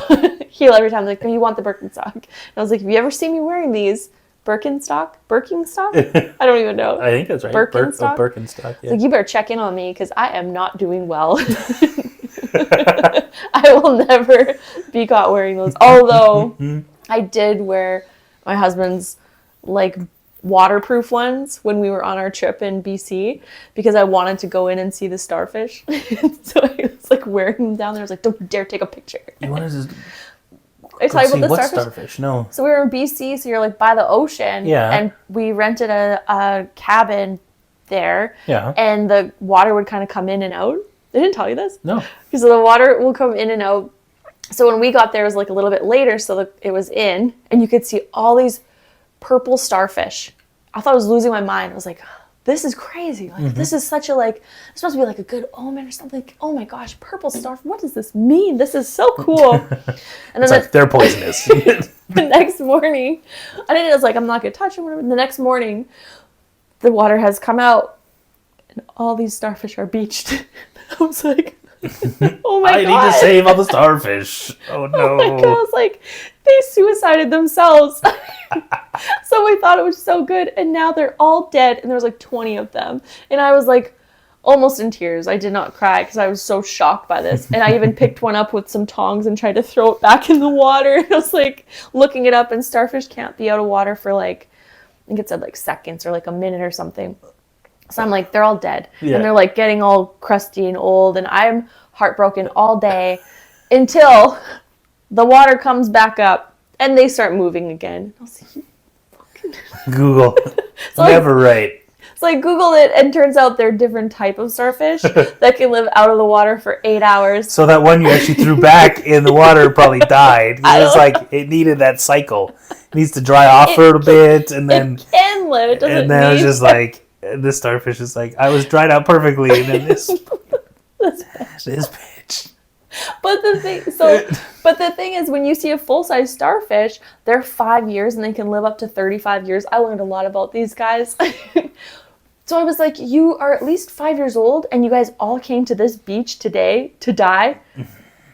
Heel every time. Like, you want the Birkenstock. And I was like, have you ever seen me wearing these? Birkenstock? I don't even know. I think that's right. Birkenstock? Birkenstock, yeah. Like, you better check in on me because I am not doing well. I will never be caught wearing those. Although I did wear my husband's like waterproof ones when we were on our trip in BC because I wanted to go in and see the starfish. So I was like wearing them down there. I was like, don't dare take a picture. You wanted to I tell you about the starfish? No. So we were in BC, so you're like by the ocean. Yeah. And we rented a cabin there. Yeah. And the water would kind of come in and out. They didn't tell you this? No. Because the water will come in and out. So when we got there, it was like a little bit later, so it was in, and you could see all these purple starfish. I thought I was losing my mind. I was like, this is crazy. Like, this is such a, like, it's supposed to be like a good omen or something. Like, oh my gosh, purple starfish. What does this mean? This is so cool. And then it's like, they're poisonous. The next morning, I was like, I'm not going to touch them. Whatever. The next morning, the water has come out, and all these starfish are beached. I was like, oh my God. I need to save all the starfish. Oh no. Oh my God. I was like, they suicided themselves. So we thought it was so good. And now they're all dead. And there was like 20 of them. And I was like almost in tears. I did not cry because I was so shocked by this. And I even picked one up with some tongs and tried to throw it back in the water. And I was like looking it up, and starfish can't be out of water for like, I think it said like seconds or like a minute or something. So I'm like, they're all dead. Yeah. And they're like getting all crusty and old. And I'm heartbroken all day until the water comes back up and they start moving again. I was like, Google. So never right. So I Googled it, and turns out they're different type of starfish that can live out of the water for 8 hours. So that one you actually threw back in the water probably died. It was like, it needed that cycle. It needs to dry off for a bit, and then... It can live. It doesn't And then it was just like, this starfish is like, I was dried out perfectly, and then this bitch. But the thing is, when you see a full-size starfish, they're 5 years and they can live up to 35 years. I learned a lot about these guys. So I was like, you are at least 5 years old and you guys all came to this beach today to die?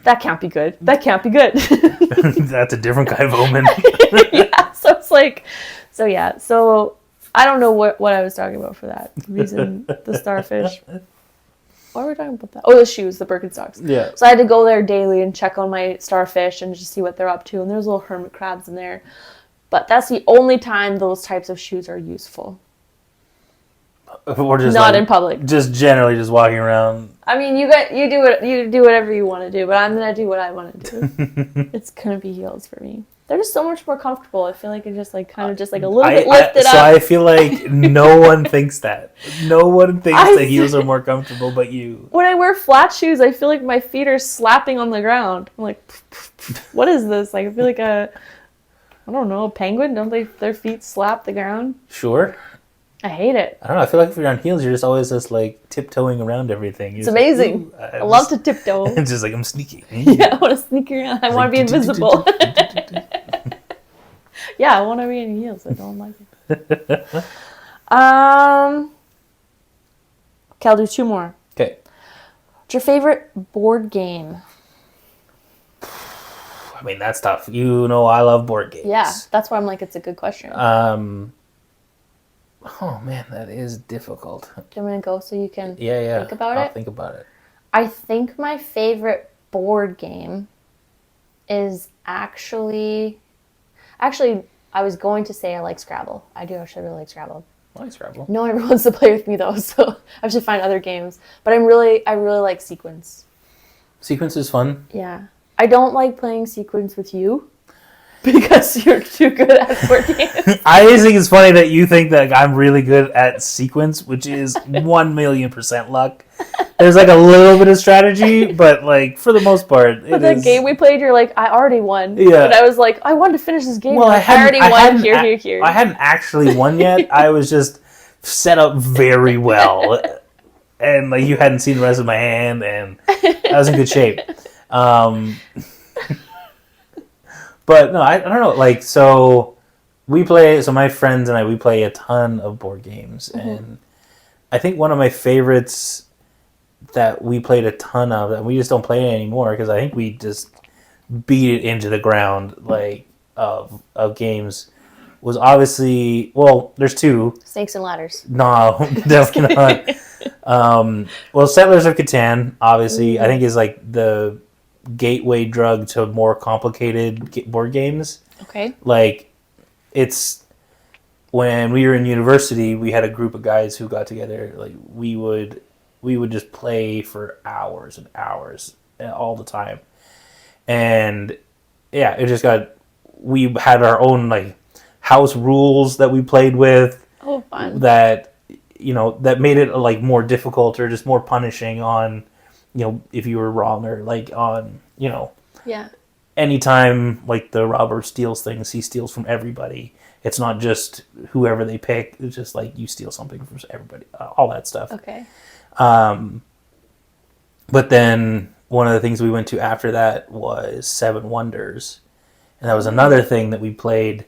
That can't be good. That can't be good. That's a different kind of omen. Yeah, so it's like, so yeah. So I don't know what I was talking about for that reason, the starfish. Why were we talking about that? Oh, the shoes, the Birkenstocks. Yeah. So I had to go there daily and check on my starfish and just see what they're up to. And there's little hermit crabs in there. But that's the only time those types of shoes are useful. Or just not like, in public. Just generally just walking around. I mean, you do whatever you want to do, but I'm gonna do what I want to do. It's gonna be heels for me. They're just so much more comfortable. I feel like it's just like kind of just like a little bit lifted up. So I feel like no one thinks that. No one thinks that heels are more comfortable but you. When I wear flat shoes, I feel like my feet are slapping on the ground. I'm like, what is this? Like, I feel like I don't know, a penguin. Don't their feet slap the ground? Sure. I hate it. I don't know. I feel like if you're on heels, you're just always just like tiptoeing around everything. It's amazing. Like, I love to tiptoe. It's just like I'm sneaky. Yeah, I want to sneak around. I want to be invisible. Yeah, I want to be in heels. I don't like it. Okay, I'll do two more. Okay. What's your favorite board game? I mean, that's tough. You know, I love board games. Yeah, that's why I'm like, it's a good question. Oh man, that is difficult. I'm going to go so you can Yeah. think about I'll it. think about it. I think my favorite board game is actually, I was going to say I like Scrabble. I do actually really like Scrabble. I like Scrabble. No one ever wants to play with me though, so I should find other games. But I really like Sequence. Sequence is fun. Yeah. I don't like playing Sequence with you because you're too good at board games. I just think it's funny that you think that I'm really good at Sequence, which is 1,000,000% luck. There's like a little bit of strategy, but like for the most part, But that game we played, you're like, I already won. Yeah. And I was like, I wanted to finish this game. Well, I already won. Here. I hadn't actually won yet. I was just set up very well, and like you hadn't seen the rest of my hand, and I was in good shape. But no, I don't know. Like, so we play. So my friends and I, we play a ton of board games, and I think one of my favorites that we played a ton of, and we just don't play it anymore because I think we just beat it into the ground, like of games, was obviously, well, there's two. Snakes and Ladders. No, definitely not. Well, Settlers of Catan, obviously, I think is like the gateway drug to more complicated board games. Okay. Like, it's when we were in university, we had a group of guys who got together. Like, we would just play for hours and hours all the time. And yeah, it just we had our own like house rules that we played with. Oh, fun. That, that made it like more difficult or just more punishing on, if you were wrong or like on, Yeah. anytime like the robber steals things, he steals from everybody. It's not just whoever they pick. It's just like you steal something from everybody, all that stuff. Okay. But then one of the things we went to after that was Seven Wonders. And that was another thing that we played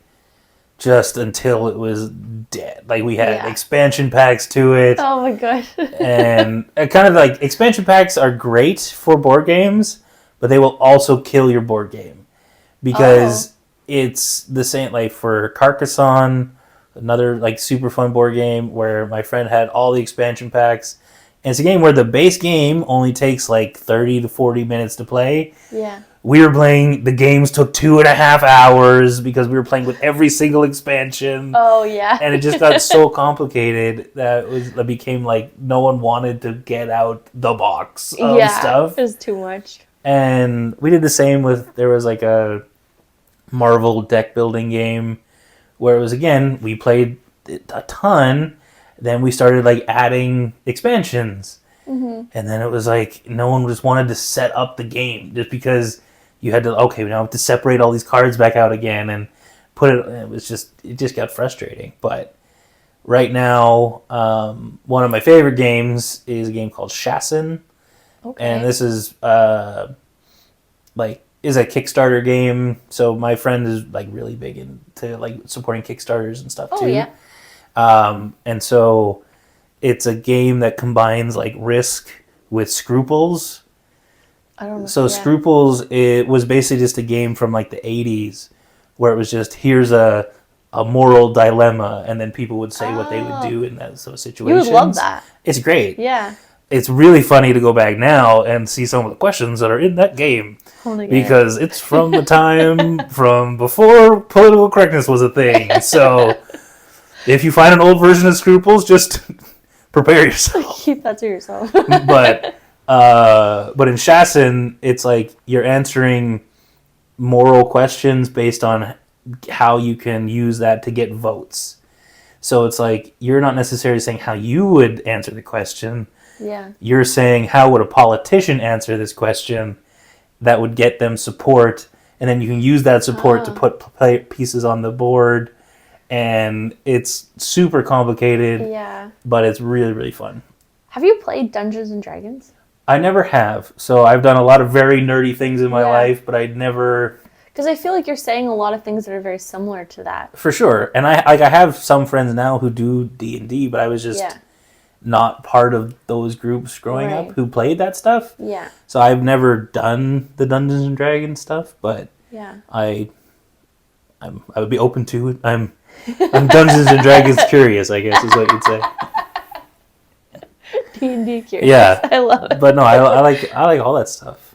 just until it was dead. Like we had expansion packs to it. Oh my god. And kind of like expansion packs are great for board games, but they will also kill your board game. Because it's the same, like for Carcassonne, another like super fun board game where my friend had all the expansion packs. And it's a game where the base game only takes like 30 to 40 minutes to play. Yeah. We were playing, the games took 2.5 hours because we were playing with every single expansion. Oh, yeah. And it just got so complicated that it became like no one wanted to get out the box of stuff. It was too much. And we did the same with, there was like a Marvel deck building game where it was, again, we played a ton. Then we started like adding expansions. And then it was like no one just wanted to set up the game just because you had to, we now have to separate all these cards back out again and put it. It just got frustrating. But right now, one of my favorite games is a game called Chassin. Okay. And this is is a Kickstarter game. So my friend is like really big into like supporting Kickstarters and stuff too. Yeah. And so it's a game that combines like Risk with Scruples. I don't know. So Scruples, it was basically just a game from like the 80s where it was just, here's a moral dilemma, and then people would say what they would do in that sort of situations. You would love that. It's great. Yeah. It's really funny to go back now and see some of the questions that are in that game. Because it's from the time from before political correctness was a thing. So if you find an old version of Scruples, just prepare yourself. Keep that to yourself. But in Chassin, it's like you're answering moral questions based on how you can use that to get votes. So it's like you're not necessarily saying how you would answer the question. Yeah. You're saying how would a politician answer this question that would get them support, and then you can use that support to put pieces on the board. And it's super complicated, but it's really, really fun. Have you played Dungeons and Dragons? I never have. So I've done a lot of very nerdy things in my life, but I'd never... Because I feel like you're saying a lot of things that are very similar to that. For sure. And I have some friends now who do D&D, but I was just not part of those groups growing up who played that stuff. Yeah. So I've never done the Dungeons and Dragons stuff, but I would be open to it. I'm Dungeons and Dragons curious, I guess is what you'd say. D&D curious. Yeah, I love it. but no, I like all that stuff.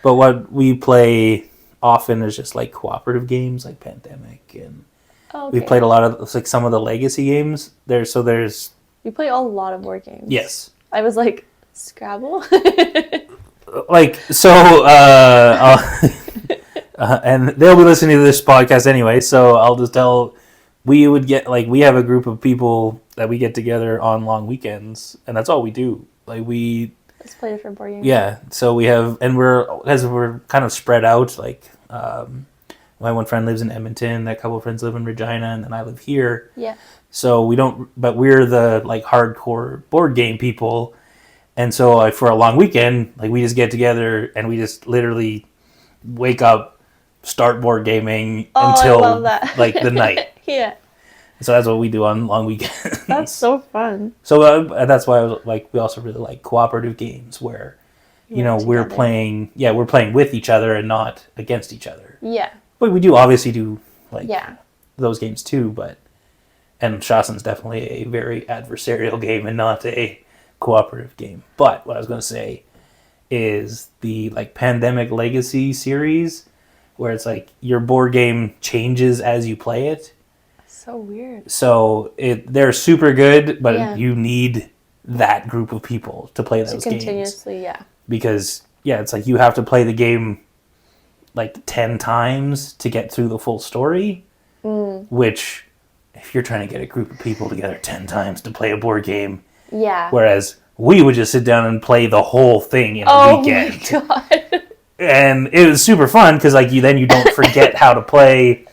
But what we play often is just like cooperative games, like Pandemic, and we played a lot of like some of the legacy games. There's You play a lot of board games. yes. I was like, Scrabble. Like so, and they'll be listening to this podcast anyway. So I'll just tell. We would get like we have a group of people that we get together on long weekends, and that's all we do. Like Let's play different board games. yeah. So we have, and we're kind of spread out. Like my one friend lives in Edmonton, that couple of friends live in Regina, and then I live here. Yeah. So we don't, but we're the like hardcore board game people, and so like, for a long weekend, like we just get together and we just literally wake up, start board gaming until like the night. Yeah. So that's what we do on long weekends. That's so fun. So that's why I was like, we also really like cooperative games where, we're playing with each other and not against each other. Yeah. But we do obviously do like those games too. And Shason's definitely a very adversarial game and not a cooperative game. But what I was going to say is the like Pandemic Legacy series, where it's like your board game changes as you play it. So weird. So they're super good, but you need that group of people to play those games. Continuously, yeah. Because, it's like you have to play the game like 10 times to get through the full story, which if you're trying to get a group of people together 10 times to play a board game, whereas we would just sit down and play the whole thing in a weekend. Oh my God. And it was super fun because like you don't forget how to play.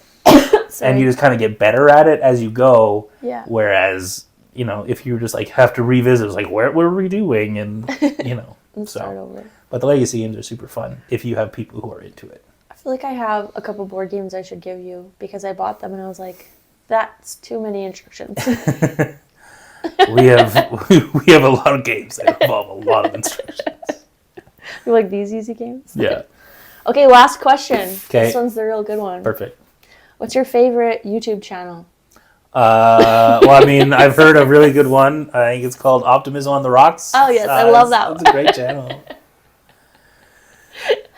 And you just kind of get better at it as you go. Yeah. Whereas, if you just like have to revisit, it's like, what were we doing? And, and start over. But the legacy games are super fun if you have people who are into it. I feel like I have a couple board games I should give you because I bought them and I was like, that's too many instructions. we have a lot of games that involve a lot of instructions. You like these easy games? Yeah. Okay, last question. Okay. This one's the real good one. Perfect. What's your favorite YouTube channel? Well, I mean, I've heard a really good one. I think it's called Optimism on the Rocks. Oh, yes. I love that one. It's a great channel.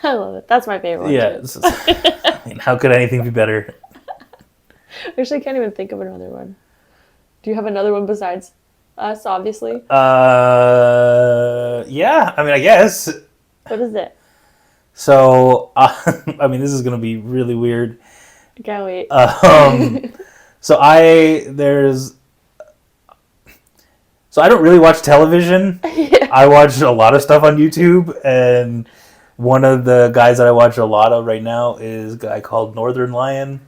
I love it. That's my favorite one. Yeah. I mean, how could anything be better? Actually, I can't even think of another one. Do you have another one besides us, obviously? Yeah. I mean, I guess. What is it? So, I mean, this is going to be really weird. I can't wait. So I don't really watch television. Yeah. I watch a lot of stuff on YouTube, and one of the guys that I watch a lot of right now is a guy called Northern Lion.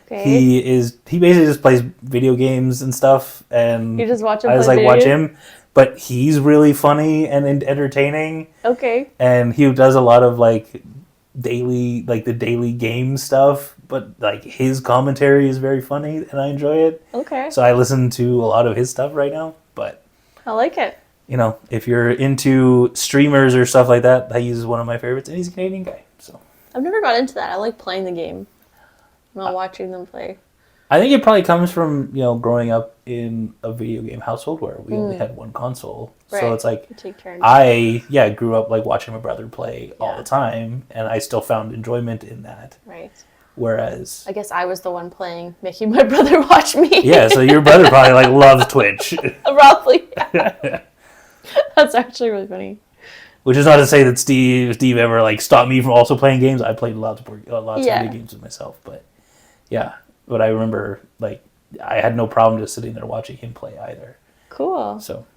Okay. He basically just plays video games and stuff, and you just watch him. I just like watch him, but he's really funny and entertaining. Okay. And he does a lot of like the daily game stuff, but like his commentary is very funny and I enjoy it. Okay. So I listen to a lot of his stuff right now, but I like it. If you're into streamers or stuff like that, he's one of my favorites, and he's a Canadian guy. So I've never got into that. I like playing the game, not watching them play. I think it probably comes from growing up in a video game household where we only had one console. Right. So it's like take turns. I grew up like watching my brother play all the time, and I still found enjoyment in that. Right. Whereas I guess I was the one playing, making my brother watch me. Yeah, so your brother probably like loves Twitch. Probably. Yeah. That's actually really funny. Which is not to say that Steve ever like stopped me from also playing games. I played lots of video games with myself, but yeah. But I remember like I had no problem just sitting there watching him play either. Cool. So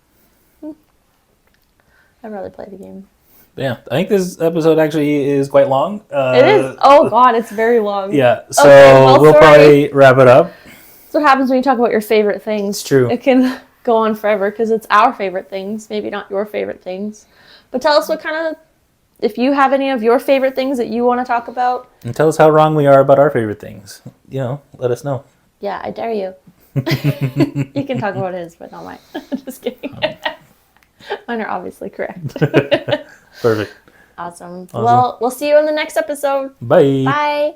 I'd rather play the game. Yeah, I think this episode actually is quite long. It is. Oh God, it's very long. Yeah, so we'll probably wrap it up. That's what happens when you talk about your favorite things. It's true. It can go on forever because it's our favorite things, maybe not your favorite things. But tell us if you have any of your favorite things that you want to talk about. And tell us how wrong we are about our favorite things. Let us know. Yeah, I dare you. You can talk about his, but not mine. Just kidding. Mine are obviously correct. Perfect. Awesome. Well, we'll see you in the next episode. Bye. Bye.